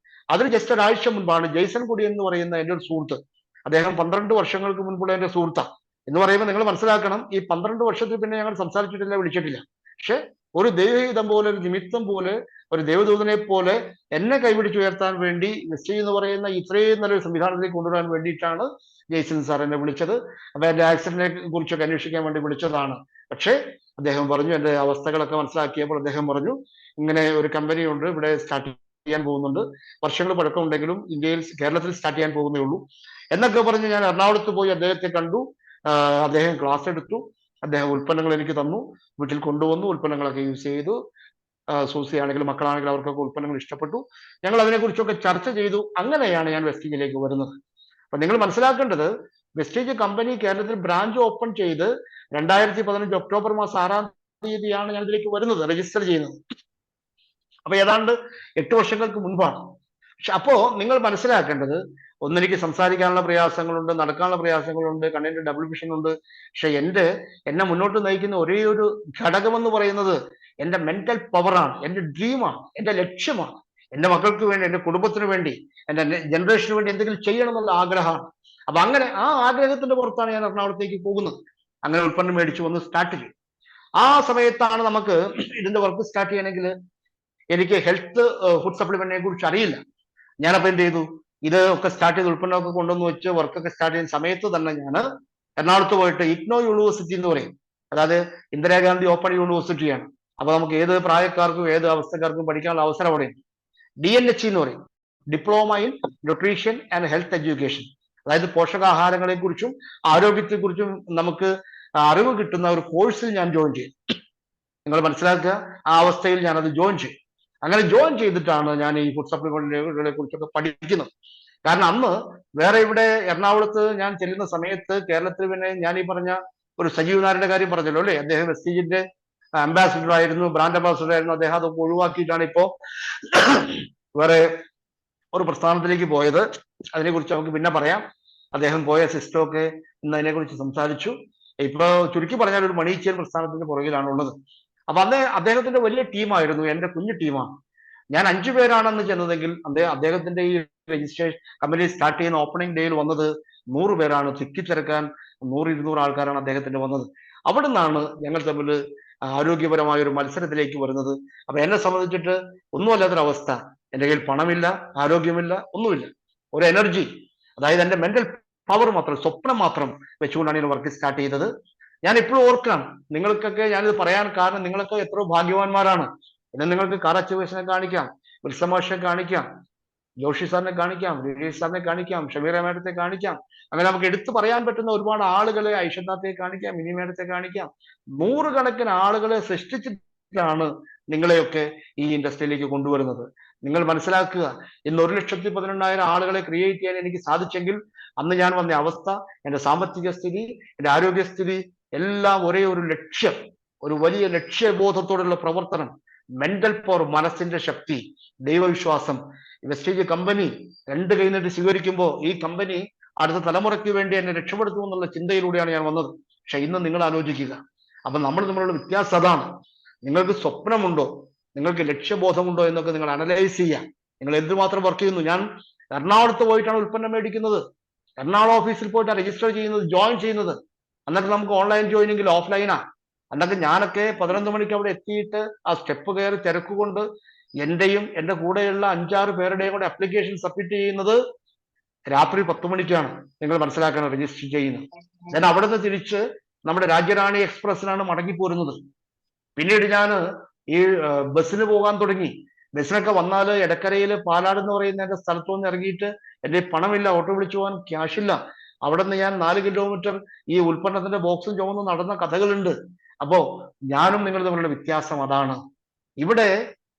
അതിന് ജസ്റ്റ് ഒരാഴ്ച മുൻപാണ് ജെയ്സൺ കുടി എന്ന് പറയുന്ന എൻ്റെ ഒരു സുഹൃത്ത്, അദ്ദേഹം 12 വർഷങ്ങൾക്ക് മുൻപുള്ള എൻ്റെ സുഹൃത്താണ്. എന്ന് പറയുമ്പോൾ നിങ്ങൾ മനസ്സിലാക്കണം, ഈ 12 വർഷത്തിൽ പിന്നെ ഞങ്ങൾ സംസാരിച്ചിട്ടില്ല, വിളിച്ചിട്ടില്ല. പക്ഷെ ഒരു ദൈവഹിതം പോലെ, ഒരു നിമിത്തം പോലെ, ഒരു ദൈവദൂതനെ പോലെ എന്നെ കൈപിടിച്ചുയർത്താൻ വേണ്ടി വെസ്റ്റേജ് എന്ന് പറയുന്ന ഇത്രയും നല്ലൊരു സംവിധാനത്തിലേക്ക് കൊണ്ടുവരാൻ വേണ്ടിയിട്ടാണ് ജെയ്സൺ സാർ എന്നെ വിളിച്ചത്. അപ്പൊ എന്റെ ആക്സിഡന്റിനെ കുറിച്ചൊക്കെ അന്വേഷിക്കാൻ വേണ്ടി വിളിച്ചതാണ്. പക്ഷേ അദ്ദേഹം പറഞ്ഞു, എന്റെ അവസ്ഥകളൊക്കെ മനസ്സിലാക്കിയപ്പോൾ അദ്ദേഹം പറഞ്ഞു, ഇങ്ങനെ ഒരു കമ്പനി ഉണ്ട്, ഇവിടെ സ്റ്റാർട്ട് ചെയ്യാൻ പോകുന്നുണ്ട്, വർഷങ്ങൾ പഴക്കമുണ്ടെങ്കിലും കേരളത്തിൽ സ്റ്റാർട്ട് ചെയ്യാൻ പോകുന്നേ ഉള്ളൂ എന്നൊക്കെ പറഞ്ഞ് ഞാൻ എറണാകുളത്ത് പോയി അദ്ദേഹത്തെ കണ്ടു. അദ്ദേഹം ക്ലാസ് എടുത്തു, അദ്ദേഹം ഉൽപ്പന്നങ്ങൾ എനിക്ക് തന്നു, വീട്ടിൽ കൊണ്ടുവന്നു, ഉൽപ്പന്നങ്ങളൊക്കെ യൂസ് ചെയ്തു. സൂസി ആണെങ്കിലും മക്കളാണെങ്കിലും അവർക്കൊക്കെ ഉൽപ്പന്നങ്ങൾ ഇഷ്ടപ്പെട്ടു. ഞങ്ങൾ അതിനെക്കുറിച്ചൊക്കെ ചർച്ച ചെയ്തു. അങ്ങനെയാണ് ഞാൻ വെസ്റ്റീജിലേക്ക് വരുന്നത്. അപ്പൊ നിങ്ങൾ മനസ്സിലാക്കേണ്ടത്, വെസ്റ്റീജ് കമ്പനി കേരളത്തിൽ ബ്രാഞ്ച് ഓപ്പൺ ചെയ്ത് 2015 ഒക്ടോബർ മാസം 6-ാം തീയതിയാണ് ഞാൻ ഇതിലേക്ക് വരുന്നത്, രജിസ്റ്റർ ചെയ്യുന്നത്. അപ്പൊ ഏതാണ്ട് 8 വർഷങ്ങൾക്ക് മുൻപാണ്. പക്ഷെ അപ്പോ നിങ്ങൾ മനസ്സിലാക്കേണ്ടത്, ഒന്നെനിക്ക് സംസാരിക്കാനുള്ള പ്രയാസങ്ങളുണ്ട്, നടക്കാനുള്ള പ്രയാസങ്ങളുണ്ട്, കണ്ണിന്റെ ഡബിൾ വിഷൻ ഉണ്ട്. പക്ഷെ എന്നെ മുന്നോട്ട് നയിക്കുന്ന ഒരേ ഒരു ഘടകമെന്ന് പറയുന്നത് എന്റെ മെന്റൽ പവറാണ്, എന്റെ ഡ്രീമാണ്, എന്റെ ലക്ഷ്യമാണ്. എന്റെ മക്കൾക്ക് വേണ്ടി, എന്റെ കുടുംബത്തിന് വേണ്ടി, എന്റെ ജനറേഷന് വേണ്ടി എന്തെങ്കിലും ചെയ്യണം എന്നുള്ള ആഗ്രഹമാണ്. അപ്പൊ അങ്ങനെ ആ ആഗ്രഹത്തിന്റെ പുറത്താണ് ഞാൻ എറണാകുളത്തേക്ക് പോകുന്നത്. അങ്ങനെ ഉൽപ്പന്നം മേടിച്ചു വന്ന് സ്റ്റാർട്ട് ചെയ്യും. ആ സമയത്താണ് നമുക്ക് ഇതിന്റെ വർക്ക് സ്റ്റാർട്ട് ചെയ്യണമെങ്കിൽ എനിക്ക് ഹെൽത്ത് ഫുഡ് സപ്ലിമെന്റിനെ കുറിച്ച് അറിയില്ല. ഞാനപ്പോൾ എന്ത് ചെയ്തു, ഇത് ഒക്കെ സ്റ്റാർട്ട് ചെയ്ത് ഉൽപ്പന്നമൊക്കെ കൊണ്ടുവന്ന് വെച്ച് വർക്കൊക്കെ സ്റ്റാർട്ട് ചെയ്യുന്ന സമയത്ത് തന്നെ ഞാൻ എറണാകുളത്ത് പോയിട്ട് ഇഗ്നോ യൂണിവേഴ്സിറ്റി എന്ന് പറയും, അതായത് ഇന്ദിരാഗാന്ധി ഓപ്പൺ യൂണിവേഴ്സിറ്റിയാണ്. അപ്പൊ നമുക്ക് ഏത് പ്രായക്കാർക്കും ഏത് അവസ്ഥക്കാർക്കും പഠിക്കാനുള്ള അവസരം അവിടെയുണ്ട്. DNH എന്ന് പറയും, diploma in nutrition and health education. അതായത് പോഷകാഹാരങ്ങളെ കുറിച്ചും ആരോഗ്യത്തെക്കുറിച്ചും നമുക്ക് അറിവ് കിട്ടുന്ന ഒരു കോഴ്സിൽ ഞാൻ ജോയിൻ ചെയ്തു. നിങ്ങൾ മനസ്സിലാക്കുക, ആ അവസ്ഥയിൽ ഞാനത് ജോയിൻ ചെയ്തു. അങ്ങനെ ജോയിൻ ചെയ്തിട്ടാണ് ഞാൻ ഈ ഫുഡ് സപ്ലിമെന്റുകളെ കുറിച്ചൊക്കെ പഠിക്കുന്നത്. കാരണം അന്ന് വേറെ ഇവിടെ എറണാകുളത്ത് ഞാൻ ചെല്ലുന്ന സമയത്ത് കേരളത്തിൽ പിന്നെ ഞാൻ ഈ പറഞ്ഞ ഒരു സജീവ് നായരുടെ കാര്യം പറഞ്ഞല്ലോ അല്ലേ, അദ്ദേഹം വെസ്റ്റീജിന്റെ അംബാസിഡർ ആയിരുന്നു, ബ്രാൻഡ് അംബാസിഡർ ആയിരുന്നു. അദ്ദേഹം അതൊക്കെ ഒഴിവാക്കിയിട്ടാണ് ഇപ്പോ വേറെ ഒരു പ്രസ്ഥാനത്തിലേക്ക് പോയത്. അതിനെക്കുറിച്ച് നമുക്ക് പിന്നെ പറയാം. അദ്ദേഹം പോയ സിസ്റ്റമൊക്കെ ഇന്ന് അതിനെക്കുറിച്ച് സംസാരിച്ചു. ഇപ്പൊ ചുരുക്കി പറഞ്ഞാൽ ഒരു മണീച്ചിയൻ പ്രസ്ഥാനത്തിന്റെ പുറകിലാണ് ഉള്ളത്. അപ്പൊ അദ്ദേഹത്തിന്റെ വലിയ ടീമായിരുന്നു, എന്റെ കുഞ്ഞു ടീമാണ്. ഞാൻ 5 പേരാണെന്ന് ചെന്നതെങ്കിൽ അദ്ദേഹത്തിന്റെ ഈ രജിസ്ട്രേഷൻ കമ്പനി സ്റ്റാർട്ട് ചെയ്യുന്ന ഓപ്പണിംഗ് ഡേയിൽ വന്നത് 100 പേരാണ്. തിക്കിത്തിരക്കാൻ 100-200 ആൾക്കാരാണ് അദ്ദേഹത്തിന്റെ വന്നത്. അവിടെ നിന്നാണ് ഞങ്ങൾ തമ്മിൽ ആരോഗ്യപരമായ ഒരു മത്സരത്തിലേക്ക് വരുന്നത്. അപ്പൊ എന്നെ സംബന്ധിച്ചിട്ട് ഒന്നുമല്ലാത്തൊരവസ്ഥ, എൻ്റെ കയ്യിൽ പണമില്ല, ആരോഗ്യമില്ല, ഒന്നുമില്ല, ഒരു എനർജി, അതായത് എൻ്റെ മെന്റൽ പവർ മാത്രം, സ്വപ്നം മാത്രം വെച്ചുകൊണ്ടാണ് ഞാൻ വർക്ക് സ്റ്റാർട്ട് ചെയ്തത്. ഞാൻ ഇപ്പോഴും ഓർക്കണം, നിങ്ങൾക്കൊക്കെ ഞാനിത് പറയാൻ കാരണം നിങ്ങളൊക്കെ എത്രയോ ഭാഗ്യവാന്മാരാണ്. പിന്നെ നിങ്ങൾക്ക് കാറാച്ചുവേഷനെ കാണിക്കാം, വിൽസമാഷിനെ കാണിക്കാം, ജോഷി സാറിനെ കാണിക്കാം, രജീഷ് സാറിനെ കാണിക്കാം, ഷമീറ മേഡത്തെ കാണിക്കാം. അങ്ങനെ നമുക്ക് എടുത്തു പറയാൻ പറ്റുന്ന ഒരുപാട് ആളുകളെ, ഐഷത്താത്തെ കാണിക്കാം, മിനി മേഡത്തെ കാണിക്കാം. 100 കണക്കിന് ആളുകളെ സൃഷ്ടിച്ചിട്ടാണ് നിങ്ങളെയൊക്കെ ഈ ഇൻഡസ്ട്രിയിലേക്ക് കൊണ്ടുവരുന്നത്. നിങ്ങൾ മനസ്സിലാക്കുക, ഇന്ന് 1,18,000 ആളുകളെ ക്രിയേറ്റ് ചെയ്യാൻ എനിക്ക് സാധിച്ചെങ്കിൽ അന്ന് ഞാൻ വന്ന അവസ്ഥ, എൻ്റെ സാമ്പത്തിക സ്ഥിതി, എൻ്റെ ആരോഗ്യസ്ഥിതി എല്ലാം ഒരേ ഒരു ലക്ഷ്യം, ഒരു വലിയ ലക്ഷ്യബോധത്തോടുള്ള പ്രവർത്തനം, മെന്റൽ പവർ, മനസ്സിന്റെ ശക്തി, ദൈവവിശ്വാസം. വെസ്റ്റീജ് കമ്പനി 2 കൈ നീട്ടി സ്വീകരിക്കുമ്പോൾ ഈ കമ്പനി അടുത്ത തലമുറയ്ക്ക് വേണ്ടി എന്നെ രക്ഷപ്പെടുത്തുമെന്നുള്ള ചിന്തയിലൂടെയാണ് ഞാൻ വന്നത്. പക്ഷെ ഇന്ന് നിങ്ങൾ ആലോചിക്കുക, അപ്പൊ നമ്മൾ തമ്മിലുള്ള വ്യത്യാസം അതാണ്. നിങ്ങൾക്ക് സ്വപ്നമുണ്ടോ, നിങ്ങൾക്ക് ലക്ഷ്യബോധമുണ്ടോ എന്നൊക്കെ നിങ്ങൾ അനലൈസ് ചെയ്യുക. നിങ്ങൾ എന്തുമാത്രം വർക്ക് ചെയ്യുന്നു. ഞാൻ എറണാകുളത്ത് പോയിട്ടാണ് ഉൽപ്പന്നം മേടിക്കുന്നത്, എറണാകുളം ഓഫീസിൽ പോയിട്ടാണ് രജിസ്റ്റർ ചെയ്യുന്നത്, ജോയിൻ ചെയ്യുന്നത്. എന്നിട്ട് നമുക്ക് ഓൺലൈൻ ജോയിനിങ്ങിൽ ഓഫ്ലൈനാ. എന്നിട്ട് ഞാനൊക്കെ 11 മണിക്ക് അവിടെ എത്തിയിട്ട് ആ സ്റ്റെപ്പ് കയറി തിരക്കുകൊണ്ട് എന്റെയും എൻ്റെ കൂടെയുള്ള 5-6 പേരുടെയും കൂടെ അപ്ലിക്കേഷൻ സബ്മിറ്റ് ചെയ്യുന്നത് രാത്രി 10 മണിക്കാണ്. നിങ്ങൾ മനസ്സിലാക്കണം, രജിസ്റ്റർ ചെയ്യുന്നത്. ഞാൻ അവിടെ നിന്ന് തിരിച്ച് നമ്മുടെ രാജ്യറാണി എക്സ്പ്രസിനാണ് മടങ്ങിപ്പോരുന്നത്. പിന്നീട് ഞാൻ ഈ ബസ്സിന് പോകാൻ തുടങ്ങി. ബസ്സിനൊക്കെ വന്നാൽ എടക്കരയിൽ പാലാട് എന്ന് പറയുന്ന സ്ഥലത്തു നിന്ന് ഇറങ്ങിയിട്ട് എൻ്റെ പണമില്ല, ഓട്ടോ വിളിച്ചു പോകാൻ ക്യാഷില്ല. അവിടെ നിന്ന് ഞാൻ 4 കിലോമീറ്റർ ഈ ഉൽപ്പന്നത്തിന്റെ ബോക്സും ചുമന്ന് നടന്ന കഥകളുണ്ട്. അപ്പോ ഞാനും നിങ്ങൾ തമ്മിലുള്ള വ്യത്യാസം അതാണ്. ഇവിടെ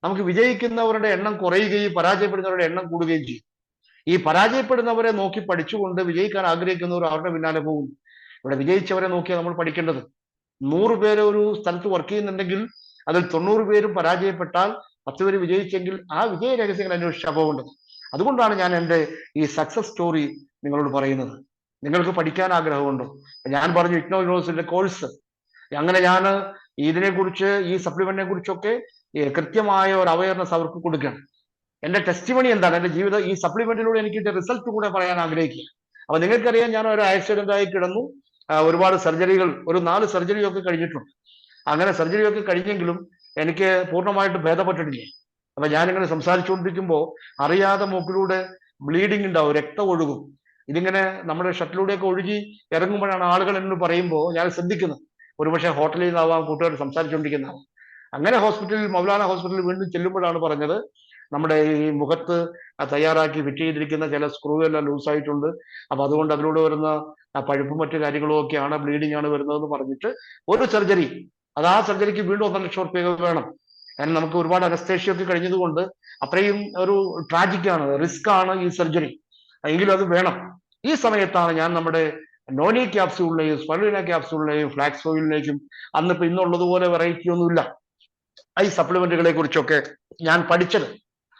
നമുക്ക് വിജയിക്കുന്നവരുടെ എണ്ണം കുറയുകയും പരാജയപ്പെടുന്നവരുടെ എണ്ണം കൂടുകയും ചെയ്യും. ഈ പരാജയപ്പെടുന്നവരെ നോക്കി പഠിച്ചുകൊണ്ട് വിജയിക്കാൻ ആഗ്രഹിക്കുന്നവർ അവരുടെ പിന്നാലെ പോകും. ഇവിടെ വിജയിച്ചവരെ നോക്കിയാണ് നമ്മൾ പഠിക്കേണ്ടത്. 100 പേര് ഒരു സ്ഥലത്ത് വർക്ക് ചെയ്യുന്നുണ്ടെങ്കിൽ അതിൽ 90 പേരും പരാജയപ്പെട്ടാൽ 10 പേര് വിജയിച്ചെങ്കിൽ ആ വിജയ രഹസ്യങ്ങൾ അന്വേഷിച്ചാൽ പോകേണ്ടത്. അതുകൊണ്ടാണ് ഞാൻ എൻ്റെ ഈ സക്സസ് സ്റ്റോറി നിങ്ങളോട് പറയുന്നത്. നിങ്ങൾക്ക് പഠിക്കാൻ ആഗ്രഹമുണ്ടോ? ഞാൻ പറഞ്ഞു ഇഗ്നോ യൂണിവേഴ്സിറ്റിയുടെ കോഴ്സ്. അങ്ങനെ ഞാൻ ഇതിനെക്കുറിച്ച്, ഈ സപ്ലിമെന്റിനെ കുറിച്ചൊക്കെ കൃത്യമായ ഒരു അവയർനെസ് അവർക്ക് കൊടുക്കണം. എൻ്റെ ടെസ്റ്റിമണി എന്താണ്, എൻ്റെ ജീവിതം ഈ സപ്ലിമെന്റിലൂടെ എനിക്ക് റിസൾട്ട് കൂടെ പറയാൻ ആഗ്രഹിക്കുക. അപ്പൊ നിങ്ങൾക്കറിയാം, ഞാൻ ഒരു ആക്സിഡന്റ് ആയി കിടന്നു, ഒരുപാട് സർജറികൾ, ഒരു 4 സർജറിയൊക്കെ കഴിഞ്ഞിട്ടുണ്ട്. അങ്ങനെ സർജറിയൊക്കെ കഴിഞ്ഞെങ്കിലും എനിക്ക് പൂർണ്ണമായിട്ട് ഭേദപ്പെട്ടിട്ടില്ല. അപ്പൊ ഞാനിങ്ങനെ സംസാരിച്ചുകൊണ്ടിരിക്കുമ്പോൾ അറിയാതെ മൂക്കിലൂടെ ബ്ലീഡിങ് ഉണ്ടാവും, രക്തം ഒഴുകും. ഇതിങ്ങനെ നമ്മുടെ ഷട്ടിലൂടെയൊക്കെ ഒഴുകി ഇറങ്ങുമ്പോഴാണ് ആളുകൾ എന്നോട് പറയുമ്പോൾ ഞാൻ ശ്രദ്ധിക്കുന്നത്. ഒരുപക്ഷെ ഹോട്ടലിൽ നിന്നാവാം, കൂട്ടുകാർ സംസാരിച്ചുകൊണ്ടിരിക്കുന്നതാവും. അങ്ങനെ ഹോസ്പിറ്റലിൽ, മൗലാന ഹോസ്പിറ്റലിൽ വീണ്ടും ചെല്ലുമ്പോഴാണ് പറഞ്ഞത്, നമ്മുടെ ഈ മുഖത്ത് തയ്യാറാക്കി ഫിറ്റ് ചെയ്തിരിക്കുന്ന ചില സ്ക്രൂ എല്ലാം ലൂസായിട്ടുണ്ട്. അപ്പൊ അതുകൊണ്ട് അതിലൂടെ വരുന്ന പഴുപ്പും മറ്റു കാര്യങ്ങളും ഒക്കെയാണ്, ബ്ലീഡിംഗ് ആണ് വരുന്നതെന്ന് പറഞ്ഞിട്ട് ഒരു സർജറി, അത് ആ സർജറിക്ക് വീണ്ടും 1,00,000 രൂപ വേണം. കാരണം നമുക്ക് ഒരുപാട് അനസ്തേഷ്യ ഒക്കെ കഴിഞ്ഞതുകൊണ്ട് അത്രയും ഒരു ട്രാജിക് ആണ്, റിസ്ക് ആണ് ഈ സർജറി. എങ്കിലും അത് വേണം. ഈ സമയത്താണ് ഞാൻ നമ്മുടെ നോനി ക്യാപ്സ്യൂളിനെയും സ്പൈറുലിന ക്യാപ്സ്യൂളിനെയും ഫ്ലാക്സ് ഓയിലിലേക്കും, അന്നിപ്പോ ഇന്നുള്ളതുപോലെ വെറൈറ്റി ഒന്നുമില്ല, ഈ സപ്ലിമെന്റുകളെ കുറിച്ചൊക്കെ ഞാൻ പഠിച്ചത്.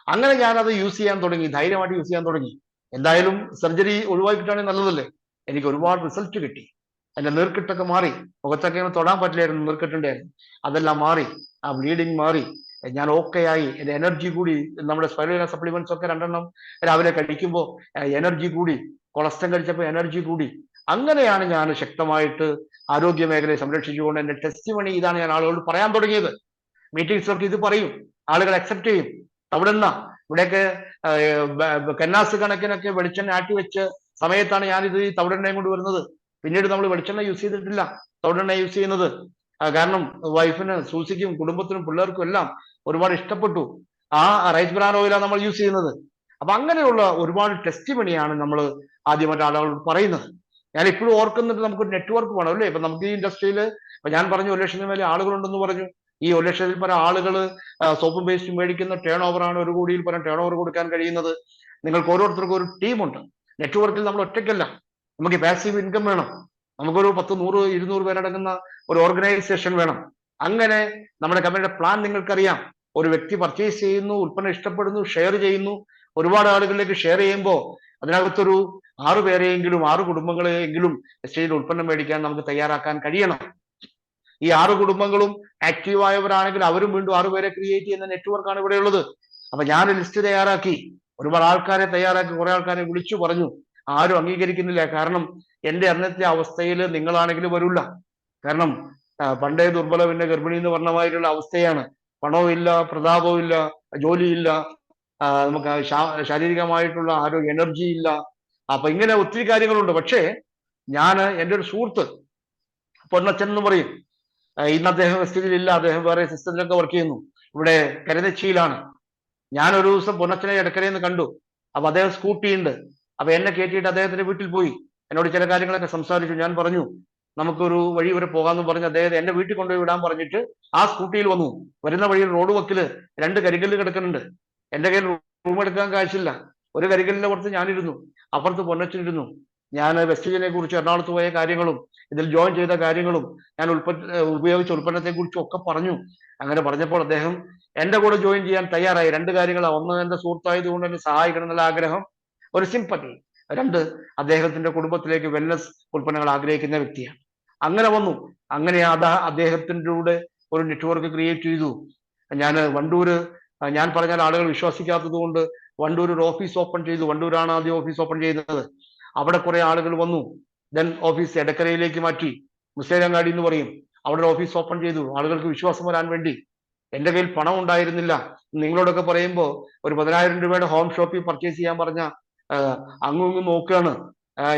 അങ്ങനെ ഞാൻ അത് യൂസ് ചെയ്യാൻ തുടങ്ങി, ധൈര്യമായിട്ട് യൂസ് ചെയ്യാൻ തുടങ്ങി. എന്തായാലും സർജറി ഒഴിവാക്കിയിട്ടാണെങ്കിൽ നല്ലതല്ലേ. എനിക്ക് ഒരുപാട് റിസൾട്ട് കിട്ടി. എന്റെ നീർക്കെട്ടൊക്കെ മാറി, മുഖത്തൊക്കെ തൊടാൻ പറ്റില്ലായിരുന്നു, നീർക്കെട്ടുണ്ടായിരുന്നു, അതെല്ലാം മാറി, ആ ബ്ലീഡിങ് മാറി, ഞാൻ ഓക്കെ ആയി. എന്റെ എനർജി കൂടി. നമ്മുടെ സ്പൈറുലിന സപ്ലിമെന്റ്സ് ഒക്കെ 2 രാവിലെ കഴിക്കുമ്പോൾ എനർജി കൂടി, കൊളസ്ട്രോൾ കഴിച്ചപ്പോൾ എനർജി കൂടി. അങ്ങനെയാണ് ഞാൻ ശക്തമായിട്ട് ആരോഗ്യ മേഖലയെ സംരക്ഷിച്ചുകൊണ്ട് എന്റെ ടെസ്റ്റിമണി ഇതാണ് ഞാൻ ആളുകളോട് പറയാൻ തുടങ്ങിയത്. മീറ്റിംഗ്സൊക്കെ ഇത് പറയും, ആളുകൾ അക്സെപ്റ്റ് ചെയ്യും. അവിടുന്ന് ഇവിടെയൊക്കെ കന്നാസ് കണക്കിനൊക്കെ വെളിച്ചെണ്ണ ആട്ടി വെച്ച സമയത്താണ് ഞാനിത് ഈ തവിടെണ്ണയും കൊണ്ട് വരുന്നത്. പിന്നീട് നമ്മൾ വെളിച്ചെണ്ണ യൂസ് ചെയ്തിട്ടില്ല, തവിടെണ്ണ യൂസ് ചെയ്യുന്നത്. കാരണം വൈഫിന്, സൂസിക്കും, കുടുംബത്തിനും, പിള്ളേർക്കും എല്ലാം ഒരുപാട് ഇഷ്ടപ്പെട്ടു. ആ റൈസ് ബ്രാൻ ഓയിലാണ് നമ്മൾ യൂസ് ചെയ്യുന്നത്. അപ്പൊ അങ്ങനെയുള്ള ഒരുപാട് ടെസ്റ്റിമണിയാണ് നമ്മൾ ആദ്യമായിട്ട് ആളുകളോട് പറയുന്നത്. ഞാൻ ഇപ്പോഴും ഓർക്കുന്നുണ്ട്, നമുക്കൊരു നെറ്റ്വർക്ക് വേണം അല്ലേ. ഇപ്പൊ നമുക്ക് ഈ ഇൻഡസ്ട്രിയിൽ, ഇപ്പൊ ഞാൻ പറഞ്ഞു 1,00,000 മേലെ ആളുകളുണ്ടെന്ന് പറഞ്ഞു. ഈ 1,00,000 പരം ആളുകൾ സോപ്പും പേസ്റ്റും മേടിക്കുന്ന ടേൺ ഓവറാണ് 1 കോടിയിൽ പരം ടേൺ ഓവർ കൊടുക്കാൻ കഴിയുന്നത്. നിങ്ങൾക്ക് ഓരോരുത്തർക്കും ഒരു ടീമുണ്ട്. നെറ്റ്വർക്കിൽ നമ്മൾ ഒറ്റയ്ക്കല്ല, നമുക്ക് പാസീവ് ഇൻകം വേണം. നമുക്കൊരു 10, 100, 200 പേരടങ്ങുന്ന ഒരു ഓർഗനൈസേഷൻ വേണം. അങ്ങനെ നമ്മുടെ കമ്പനിയുടെ പ്ലാൻ നിങ്ങൾക്കറിയാം. ഒരു വ്യക്തി പർച്ചേസ് ചെയ്യുന്നു, ഉൽപ്പന്നം ഇഷ്ടപ്പെടുന്നു, ഷെയർ ചെയ്യുന്നു. ഒരുപാട് ആളുകളിലേക്ക് ഷെയർ ചെയ്യുമ്പോൾ അതിനകത്തൊരു 6 പേരെയെങ്കിലും, 6 കുടുംബങ്ങളെയെങ്കിലും എസ്റ്റേജിൽ ഉൽപ്പന്നം മേടിക്കാൻ നമുക്ക് തയ്യാറാക്കാൻ കഴിയണം. ഈ 6 കുടുംബങ്ങളും ആക്റ്റീവായവരാണെങ്കിൽ അവരും വീണ്ടും 6 പേരെ ക്രിയേറ്റ് ചെയ്യുന്ന നെറ്റ്വർക്കാണ് ഇവിടെ ഉള്ളത്. അപ്പൊ ഞാൻ ലിസ്റ്റ് തയ്യാറാക്കി, ഒരുപാട് ആൾക്കാരെ തയ്യാറാക്കി, കുറെ ആൾക്കാരെ വിളിച്ചു പറഞ്ഞു. ആരും അംഗീകരിക്കുന്നില്ല. കാരണം എന്റെ അന്നത്തെ അവസ്ഥയിൽ നിങ്ങളാണെങ്കിലും വരില്ല. കാരണം പണ്ടേ ദുർബല പിന്നെ ഗർഭിണി എന്ന് പറഞ്ഞമാതിരിയുള്ള അവസ്ഥയാണ്. പണവും ഇല്ല, പ്രതാപവും ഇല്ല, ജോലിയില്ല, നമുക്ക് ശാരീരികമായിട്ടുള്ള ആരോഗ്യ എനർജി ഇല്ല. അപ്പൊ ഇങ്ങനെ ഒത്തിരി കാര്യങ്ങളുണ്ട്. പക്ഷേ ഞാൻ, എൻ്റെ ഒരു സുഹൃത്ത് പൊന്നച്ചൻ എന്ന് പറയും, ഇന്ന് അദ്ദേഹം വെസ്റ്റിലില്ല, അദ്ദേഹം വേറെ സിസ്റ്റത്തിലൊക്കെ വർക്ക് ചെയ്യുന്നു, ഇവിടെ കരുതച്ചിയിലാണ്. ഞാൻ ഒരു ദിവസം പൊന്നച്ചനെ ഇടക്കരയിൽ നിന്ന് കണ്ടു. അപ്പൊ അദ്ദേഹം സ്കൂട്ടി ഉണ്ട്. അപ്പൊ എന്നെ കയറ്റിയിട്ട് അദ്ദേഹത്തിന്റെ വീട്ടിൽ പോയി എന്നോട് ചില കാര്യങ്ങളൊക്കെ സംസാരിച്ചു. ഞാൻ പറഞ്ഞു നമുക്കൊരു വഴി വരെ പോകാമെന്ന് പറഞ്ഞ് അദ്ദേഹത്തെ എന്റെ വീട്ടിൽ കൊണ്ടുപോയി വിടാൻ പറഞ്ഞിട്ട് ആ സ്കൂട്ടിയിൽ വന്നു. വരുന്ന വഴിയിൽ റോഡ് വക്കില് 2 കരികല്ല് കിടക്കുന്നുണ്ട്. എന്റെ കയ്യിൽ റൂം എടുക്കാൻ കാശില്ല. ഒരു കരികല്ലിന്റെ പുറത്ത് ഞാനിരുന്നു, അപ്പുറത്ത് പൊന്നച്ചനിരുന്നു. ഞാൻ വെസ്റ്റേജിനെ കുറിച്ച്, എറണാകുളത്ത് പോയ കാര്യങ്ങളും ഇതിൽ ജോയിൻ ചെയ്ത കാര്യങ്ങളും ഞാൻ ഉപയോഗിച്ച ഉൽപ്പന്നത്തെ കുറിച്ചും ഒക്കെ പറഞ്ഞു. അങ്ങനെ പറഞ്ഞപ്പോൾ അദ്ദേഹം എന്റെ കൂടെ ജോയിൻ ചെയ്യാൻ തയ്യാറായി. 2 കാര്യങ്ങളാണ്. ഒന്ന്, എന്റെ സുഹൃത്തായതുകൊണ്ട് എന്നെ സഹായിക്കണം എന്നുള്ള ആഗ്രഹം, ഒരു സിമ്പതി. 2, അദ്ദേഹത്തിന്റെ കുടുംബത്തിലേക്ക് വെൽനസ് ഉൽപ്പന്നങ്ങൾ ആഗ്രഹിക്കുന്ന വ്യക്തിയാണ്. അങ്ങനെ വന്നു. അങ്ങനെ അദ്ദേഹത്തിന്റെ കൂടെ ഒരു നെറ്റ്വർക്ക് ക്രിയേറ്റ് ചെയ്തു. ഞാൻ വണ്ടൂര്, ഞാൻ പറഞ്ഞാൽ ആളുകൾ വിശ്വസിക്കാത്തത് കൊണ്ട് വണ്ടൂർ ഒരു ഓഫീസ് ഓപ്പൺ ചെയ്തു. വണ്ടൂരാണ് ആദ്യം ഓഫീസ് ഓപ്പൺ ചെയ്യുന്നത്. അവിടെ കുറെ ആളുകൾ വന്നു. ദെൻ ഓഫീസ് എടക്കരയിലേക്ക് മാറ്റി, മുസ്ലിംങ്ങാടി എന്ന് പറയും, അവിടെ ഒരു ഓഫീസ് ഓപ്പൺ ചെയ്തു, ആളുകൾക്ക് വിശ്വാസം വരാൻ വേണ്ടി. എന്റെ കയ്യിൽ പണം ഉണ്ടായിരുന്നില്ല. നിങ്ങളോടൊക്കെ പറയുമ്പോൾ ഒരു 10,000 രൂപയുടെ ഹോം ഷോപ്പിൽ പർച്ചേസ് ചെയ്യാൻ പറഞ്ഞ അങ്ങും ഇങ്ങും നോക്കുകയാണ്.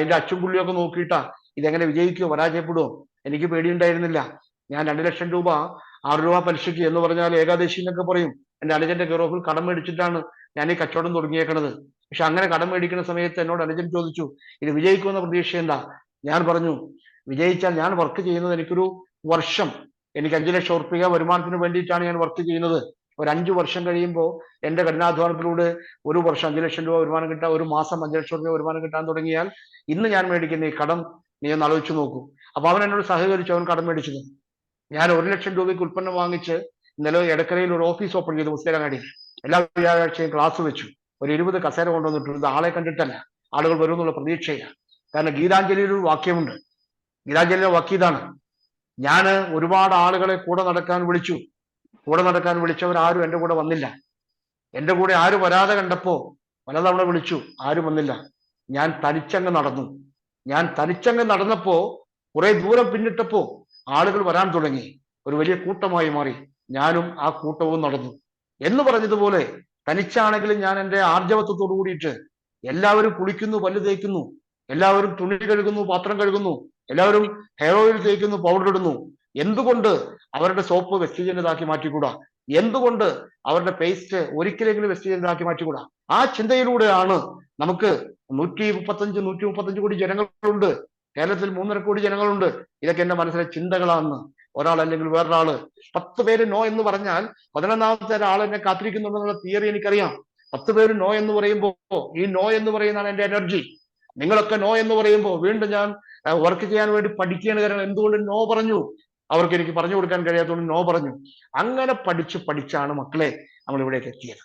എന്റെ അച്ചും പുള്ളിയൊക്കെ നോക്കിയിട്ടാ ഇതെങ്ങനെ വിജയിക്കുമോ പരാജയപ്പെടുമോ. എനിക്ക് പേടിയുണ്ടായിരുന്നില്ല. ഞാൻ 2,00,000 രൂപ 6 രൂപ പലിശയ്ക്ക് എന്ന് പറഞ്ഞാൽ ഏകാദശി എന്നൊക്കെ പറയും, എന്റെ അനുജന്റെ കെയർ ഓഫിൽ കടം മേടിച്ചിട്ടാണ് ഞാൻ ഈ കച്ചവടം തുടങ്ങിയേക്കണത്. പക്ഷെ അങ്ങനെ കടം മേടിക്കുന്ന സമയത്ത് എന്നോട് അനുജൻ ചോദിച്ചു ഇത് വിജയിക്കുമെന്ന പ്രതീക്ഷ എന്താ. ഞാൻ പറഞ്ഞു വിജയിച്ചാൽ, ഞാൻ വർക്ക് ചെയ്യുന്നത് എനിക്കൊരു വർഷം എനിക്ക് 5,00,000 രൂപ വരുമാനത്തിന് വേണ്ടിയിട്ടാണ് ഞാൻ വർക്ക് ചെയ്യുന്നത്. ഒരു 5 വർഷം കഴിയുമ്പോൾ എന്റെ കഠിനാധ്വാനത്തിലൂടെ ഒരു വർഷം 5,00,000 രൂപ വരുമാനം കിട്ടാൻ, ഒരു മാസം 5,00,000 രൂപ വരുമാനം കിട്ടാൻ തുടങ്ങിയാൽ ഇന്ന് ഞാൻ മേടിക്കുന്ന ഈ കടം നീ ഒന്ന് ആലോചിച്ച് നോക്കൂ. അപ്പൊ അവൻ എന്നോട് സഹകരിച്ചു, അവൻ കടം മേടിച്ചത്. ഞാൻ 1,00,000 രൂപയ്ക്ക് ഉൽപ്പന്നം വാങ്ങിച്ച് ഇന്നലെ എടക്കരയിൽ ഒരു ഓഫീസ് ഓപ്പൺ ചെയ്തു, മുസ്ലിംങ്ങാടി. എല്ലാ വ്യാഴാഴ്ചയും ക്ലാസ് വെച്ചു. ഒരു 20 കസേര കൊണ്ടുവന്നിട്ടുണ്ട്. ആളെ കണ്ടിട്ടല്ല, ആളുകൾ വരും എന്നുള്ള പ്രതീക്ഷയാണ്. കാരണം ഗീതാഞ്ജലിയിൽ ഒരു വാക്യമുണ്ട്. ഗീതാഞ്ജലിയിലെ വാക്യം ഇതാണ്: ഞാൻ ഒരുപാട് ആളുകളെ കൂടെ നടക്കാൻ വിളിച്ചു, കൂടെ നടക്കാൻ വിളിച്ചവരാരും എൻ്റെ കൂടെ വന്നില്ല. എൻ്റെ കൂടെ ആരും വരാതെ കണ്ടപ്പോ പലതവണ വിളിച്ചു, ആരും വന്നില്ല. ഞാൻ തനിച്ചങ്ങ് നടന്നു. ഞാൻ തനിച്ചങ്ങ് നടന്നപ്പോ കുറെ ദൂരം പിന്നിട്ടപ്പോ ആളുകൾ വരാൻ തുടങ്ങി, ഒരു വലിയ കൂട്ടമായി മാറി. ഞാനും ആ കൂട്ടവും നടന്നു എന്ന് പറഞ്ഞതുപോലെ തനിച്ചാണെങ്കിലും ഞാൻ എൻ്റെ ആർജവത്വത്തോടു കൂടിയിട്ട് എല്ലാവരും കുളിക്കുന്നു, പല്ല് തേക്കുന്നു, എല്ലാവരും തുണി കഴുകുന്നു, പാത്രം കഴുകുന്നു, എല്ലാവരും ഹെയർ ഓയിൽ തേക്കുന്നു, പൗഡർ ഇടുന്നു. എന്തുകൊണ്ട് അവരുടെ സോപ്പ് വെസ്റ്റീജിൻ്റെതാക്കി മാറ്റിക്കൂടാ? എന്തുകൊണ്ട് അവരുടെ പേസ്റ്റ് ഒരിക്കലെങ്കിലും വെസ്റ്റീജിലാക്കി മാറ്റിക്കൂടാ? ആ ചിന്തയിലൂടെയാണ് നമുക്ക് 135 കോടി ജനങ്ങളുണ്ട്. കേരളത്തിൽ 3.5 കോടി ജനങ്ങളുണ്ട്. ഇതൊക്കെ എന്റെ മനസ്സിലെ ചിന്തകളാണ്. ഒരാൾ അല്ലെങ്കിൽ വേറൊരാള് 10 പേര് നോ എന്ന് പറഞ്ഞാൽ 11ാമത്തെ ഒരാൾ എന്നെ കാത്തിരിക്കുന്നുണ്ടെന്നുള്ള തിയറി എനിക്കറിയാം. 10 പേര് നോ എന്ന് പറയുമ്പോ ഈ നോ എന്ന് പറയുന്നതാണ് എന്റെ എനർജി. നിങ്ങളൊക്കെ നോ എന്ന് പറയുമ്പോൾ വീണ്ടും ഞാൻ വർക്ക് ചെയ്യാൻ വേണ്ടി പഠിക്കുകയാണ്. കാരണം എന്തുകൊണ്ട് നോ പറഞ്ഞു? അവർക്ക് എനിക്ക് പറഞ്ഞു കൊടുക്കാൻ കഴിയാത്തതുകൊണ്ട് നോ പറഞ്ഞു. അങ്ങനെ പഠിച്ചാണ് മക്കളെ നമ്മൾ ഇവിടേക്ക് എത്തിയത്.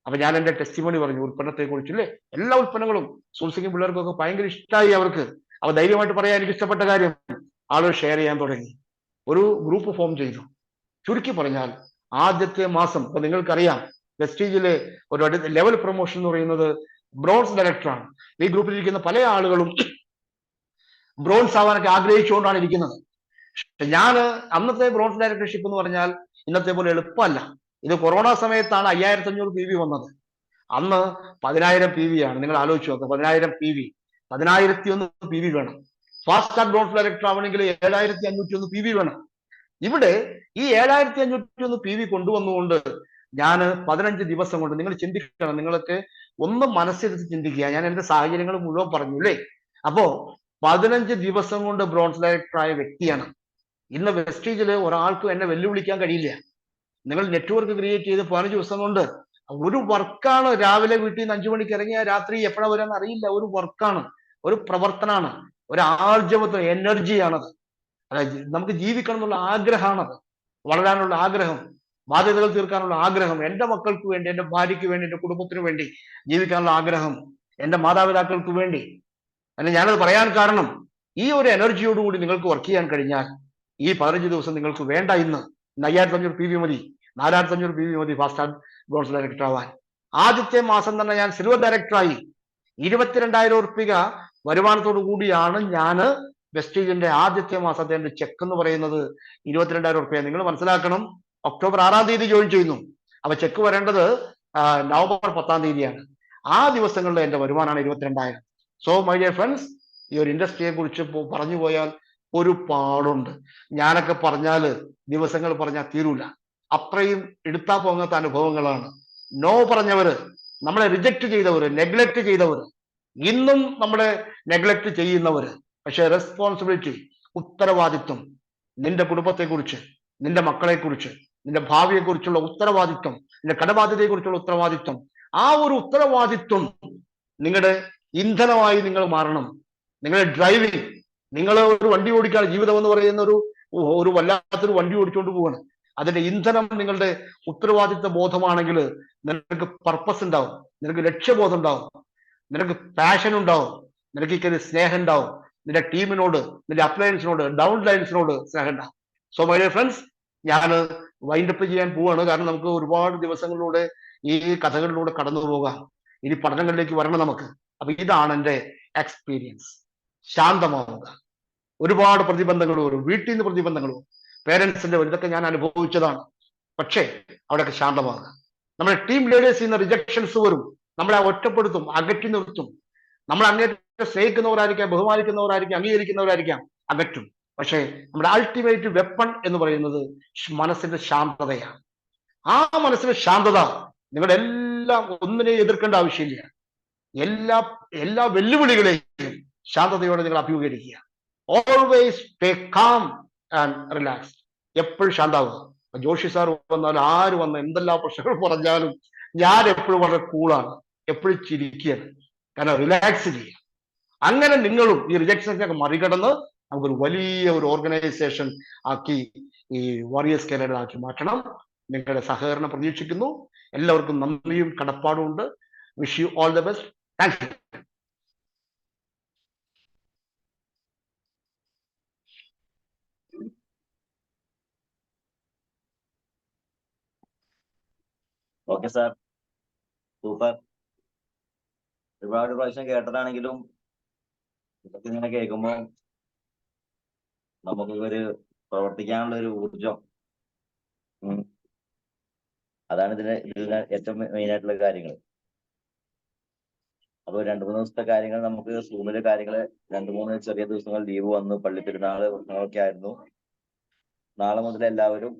അപ്പൊ ഞാൻ എന്റെ ടെസ്റ്റിമോണി പറഞ്ഞു ഉൽപ്പന്നത്തെ കുറിച്ചില്ലേ. എല്ലാ ഉൽപ്പന്നങ്ങളും സോഴ്സിംഗ് പിള്ളേർക്കൊക്കെ ഭയങ്കര ഇഷ്ടമായി. അവർക്ക് അവ ധൈര്യമായിട്ട് പറയാൻ എനിക്ക് ഇഷ്ടപ്പെട്ട കാര്യം ആളുകൾ ഷെയർ ചെയ്യാൻ തുടങ്ങി. ഒരു ഗ്രൂപ്പ് ഫോം ചെയ്തു. ചുരുക്കി പറഞ്ഞാൽ ആദ്യത്തെ മാസം ഇപ്പൊ നിങ്ങൾക്കറിയാം വെസ്റ്റീജിലെ ഒരു ലെവൽ പ്രൊമോഷൻ എന്ന് പറയുന്നത് ബ്രോൺസ് ഡയറക്ടറാണ്. ഈ ഗ്രൂപ്പിലിരിക്കുന്ന പല ആളുകളും ബ്രോൺസ് ആവാനൊക്കെ ആഗ്രഹിച്ചുകൊണ്ടാണ് ഇരിക്കുന്നത്. ഞാൻ അന്നത്തെ ബ്രോൺസ് ഡയറക്ടർഷിപ്പ് എന്ന് പറഞ്ഞാൽ ഇന്നത്തെ പോലെ എളുപ്പമല്ല. ഇത് കൊറോണ സമയത്താണ് 5500 PV വന്നത്. അന്ന് 10,000 PV ആണ്. നിങ്ങൾ ആലോചിച്ച് നോക്കുക, 10,000 PV, 10,001 PV വേണം. ഫാസ്റ്റ് ട്രാക്ക് ബ്രോൺസ് ഡയറക്ടർ ആവണമെങ്കിൽ 7,501 PV വേണം. ഇവിടെ ഈ 7,501 PV കൊണ്ടുവന്നുകൊണ്ട് ഞാൻ 15 ദിവസം കൊണ്ട്, നിങ്ങൾ ചിന്തിക്കണം, നിങ്ങൾക്ക് ഒന്ന് മനസ്സിരുത്തി ചിന്തിക്കുക. ഞാൻ എന്റെ സാഹചര്യങ്ങൾ മുഴുവൻ പറഞ്ഞു അല്ലേ. അപ്പോ 15 ദിവസം കൊണ്ട് ബ്രോൺസ് ഡയറക്ടറായ വ്യക്തിയാണ്. ഇന്ന് വെസ്റ്റീജില് ഒരാൾക്കും എന്നെ വെല്ലുവിളിക്കാൻ കഴിയില്ല. നിങ്ങൾ നെറ്റ്വർക്ക് ക്രിയേറ്റ് ചെയ്ത് 15 ദിവസം കൊണ്ട് ഒരു വർക്കാണ്. രാവിലെ വീട്ടിൽ നിന്ന് 5 മണിക്ക് ഇറങ്ങിയ രാത്രി എപ്പോഴാ വരാന്ന് അറിയില്ല. ഒരു വർക്കാണ്, ഒരു പ്രവർത്തനമാണ്, ഒരു ആർജവത്വം, എനർജിയാണത്. അതായത് നമുക്ക് ജീവിക്കണം എന്നുള്ള ആഗ്രഹമാണത്, വളരാനുള്ള ആഗ്രഹം, ബാധ്യതകൾ തീർക്കാനുള്ള ആഗ്രഹം, എന്റെ മക്കൾക്ക് വേണ്ടി, എന്റെ ഭാര്യയ്ക്ക് വേണ്ടി, എന്റെ കുടുംബത്തിന് വേണ്ടി ജീവിക്കാനുള്ള ആഗ്രഹം, എന്റെ മാതാപിതാക്കൾക്ക് വേണ്ടി. അല്ല, ഞാനത് പറയാൻ കാരണം ഈ ഒരു എനർജിയോടുകൂടി നിങ്ങൾക്ക് വർക്ക് ചെയ്യാൻ കഴിഞ്ഞാൽ ഈ 15 ദിവസം നിങ്ങൾക്ക് വേണ്ട. ഇന്ന് 5,500 PV മതി, 4,500 PV മതി ഫാസ്റ്റ് ട്രാക്ക് ബ്രോൺസ് ഡയറക്ടർ ആവാൻ. ആദ്യത്തെ മാസം തന്നെ ഞാൻ സിൽവർ ഡയറക്ടറായി. 22,000 ഉറുപ്പിക വരുമാനത്തോടു കൂടിയാണ് ഞാൻ വെസ്റ്റീജിന്റെ ആദ്യത്തെ മാസത്തെ എന്റെ ചെക്ക് എന്ന് പറയുന്നത് 22,000 ഉറുപ്പിക. നിങ്ങൾ മനസ്സിലാക്കണം, ഒക്ടോബർ 6-ാം തീയതി ജോയിൻ ചെയ്യുന്നു. അപ്പൊ ചെക്ക് വരേണ്ടത് നവംബർ 10-ാം തീയതിയാണ്. ആ ദിവസങ്ങളിൽ എന്റെ വരുമാനമാണ് 22,000. സോ മൈ ഡിയർ ഫ്രണ്ട്സ്, ഈ ഒരു ഇൻഡസ്ട്രിയെ കുറിച്ച് പറഞ്ഞു പോയാൽ ഒരുപാടുണ്ട്. ഞാനൊക്കെ പറഞ്ഞാല് ദിവസങ്ങൾ പറഞ്ഞാൽ തീരൂല. അത്രയും എടുത്താ പോകാത്ത അനുഭവങ്ങളാണ്. നോ പറഞ്ഞവര്, നമ്മളെ റിജക്ട് ചെയ്തവര്, നെഗ്ലക്ട് ചെയ്തവര്, ഇന്നും നമ്മളെ നെഗ്ലക്ട് ചെയ്യുന്നവര്. പക്ഷെ റെസ്പോൺസിബിലിറ്റി, ഉത്തരവാദിത്വം, നിന്റെ കുടുംബത്തെക്കുറിച്ച്, നിന്റെ മക്കളെക്കുറിച്ച്, നിന്റെ ഭാവിയെക്കുറിച്ചുള്ള ഉത്തരവാദിത്വം, നിന്റെ കടബാധ്യതയെക്കുറിച്ചുള്ള ഉത്തരവാദിത്വം, ആ ഒരു ഉത്തരവാദിത്വം നിങ്ങളുടെ ഇന്ധനമായി നിങ്ങൾ മാറണം. നിങ്ങളുടെ ഡ്രൈവിംഗ്, നിങ്ങൾ ഒരു വണ്ടി ഓടിക്കാൻ, ജീവിതം എന്ന് പറയുന്ന ഒരു വല്ലാത്തൊരു വണ്ടി ഓടിച്ചുകൊണ്ട് പോവാണ്. അതിന്റെ ഇന്ധനം നിങ്ങളുടെ ഉത്തരവാദിത്വ ബോധമാണെങ്കിൽ നിനക്ക് പർപ്പസ് ഉണ്ടാവും, നിനക്ക് ലക്ഷ്യബോധം ഉണ്ടാവും, നിനക്ക് പാഷൻ ഉണ്ടാവും, നിനക്ക് സ്നേഹം ഉണ്ടാവും, നിന്റെ ടീമിനോട്, നിന്റെ അപ്ലയൻസിനോട്, ഡൗൺ ലൈൻസിനോട് സ്നേഹം ഉണ്ടാവും. സോ മൈ ഡിയർ ഫ്രണ്ട്സ്, ഞാൻ വൈൻഡപ്പ് ചെയ്യാൻ പോവാണ്. കാരണം നമുക്ക് ഒരുപാട് ദിവസങ്ങളിലൂടെ ഈ കഥകളിലൂടെ കടന്നു പോകാം. ഇനി പഠനങ്ങളിലേക്ക് വരണം നമുക്ക്. അപ്പൊ ഇതാണ് എൻ്റെ എക്സ്പീരിയൻസ്. ശാന്തമാവുക. ഒരുപാട് പ്രതിബന്ധങ്ങൾ വരും, വീട്ടിൽ നിന്ന് പ്രതിബന്ധങ്ങൾ വരും, പേരൻസിന്റെ ഇതൊക്കെ ഞാൻ അനുഭവിച്ചതാണ്. പക്ഷേ അവിടെയൊക്കെ ശാന്തമാകുക. നമ്മുടെ ടീം ലീഡേഴ്സിൽ നിന്ന് റിജക്ഷൻസ് വരും, നമ്മളെ ഒറ്റപ്പെടുത്തും, അകറ്റി നിർത്തും. നമ്മൾ അങ്ങേറ്റം സ്നേഹിക്കുന്നവരായിരിക്കാം, ബഹുമാനിക്കുന്നവരായിരിക്കാം, അംഗീകരിക്കുന്നവരായിരിക്കാം, അകറ്റും. പക്ഷേ നമ്മുടെ അൾട്ടിമേറ്റ് വെപ്പൺ എന്ന് പറയുന്നത് മനസ്സിന്റെ ശാന്തതയാണ്. ആ മനസ്സിന്റെ ശാന്തത നിങ്ങളുടെ എല്ലാം, ഒന്നിനെയും എതിർക്കേണ്ട ആവശ്യമില്ല. എല്ലാ വെല്ലുവിളികളെയും ശാന്തതയോടെ നിങ്ങൾ അഭിമുഖീകരിക്കുക. Always stay calm and relax. എപ്പോഴും ശാന്താവുക. ജോഷി സാർ വന്നാലും ആര് വന്ന എന്തെല്ലാം പ്രശ്നങ്ങൾ പറഞ്ഞാലും ഞാൻ എപ്പോഴും വളരെ കൂളാണ്, എപ്പോഴും ചിരിക്കുകയാണ്. കാരണം റിലാക്സ് ചെയ്യുക. അങ്ങനെ നിങ്ങളും ഈ റിജക്ഷൻസൊക്കെ മറികടന്ന് നമുക്കൊരു വലിയ ഒരു ഓർഗനൈസേഷൻ ആക്കി ഈ വാരിയേഴ്സ് കേരള ആക്കി മാറ്റണം. നിങ്ങളുടെ സഹകരണം പ്രതീക്ഷിക്കുന്നു. എല്ലാവർക്കും നന്ദിയും കടപ്പാടും ഉണ്ട്. Wish you all the best. Thank you. Okay sir, super. ഒരുപാട് പ്രാവശ്യം കേട്ടതാണെങ്കിലും ഇതൊക്കെ ഇങ്ങനെ കേൾക്കുമ്പോൾ നമുക്കൊരു പ്രവർത്തിക്കാനുള്ള ഒരു ഊർജം, അതാണ് ഇതിന് ഏറ്റവും മെയിൻ ആയിട്ടുള്ള കാര്യങ്ങൾ. അപ്പൊ 2-3 ദിവസത്തെ കാര്യങ്ങൾ നമുക്ക് സൂമിലെ കാര്യങ്ങൾ, 2-3 ചെറിയ ദിവസങ്ങൾ ലീവ് വന്നു, പള്ളി പെരുന്നാള് പ്രശ്നങ്ങളൊക്കെ ആയിരുന്നു. നാളെ മുതൽ എല്ലാവരും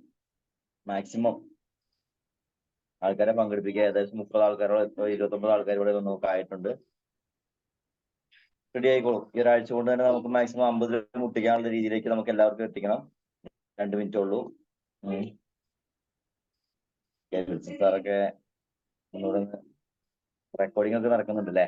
മാക്സിമം ആൾക്കാരെ പങ്കെടുപ്പിക്കുക. ഏകദേശം 30 ആൾക്കാരോട് 29 ആൾക്കാർ ഇവിടെ നമുക്ക് ആയിട്ടുണ്ട്. റെഡി ആയിക്കോളും. ഈ ഒരാഴ്ച കൊണ്ട് തന്നെ നമുക്ക് മാക്സിമം 50 മുട്ടിക്കാനുള്ള രീതിയിലേക്ക് നമുക്ക് എല്ലാവർക്കും എത്തിക്കണം. 2 മിനിറ്റേ ഉള്ളൂ. സാറൊക്കെ റെക്കോർഡിംഗ് ഒക്കെ നടക്കുന്നുണ്ട് അല്ലേ?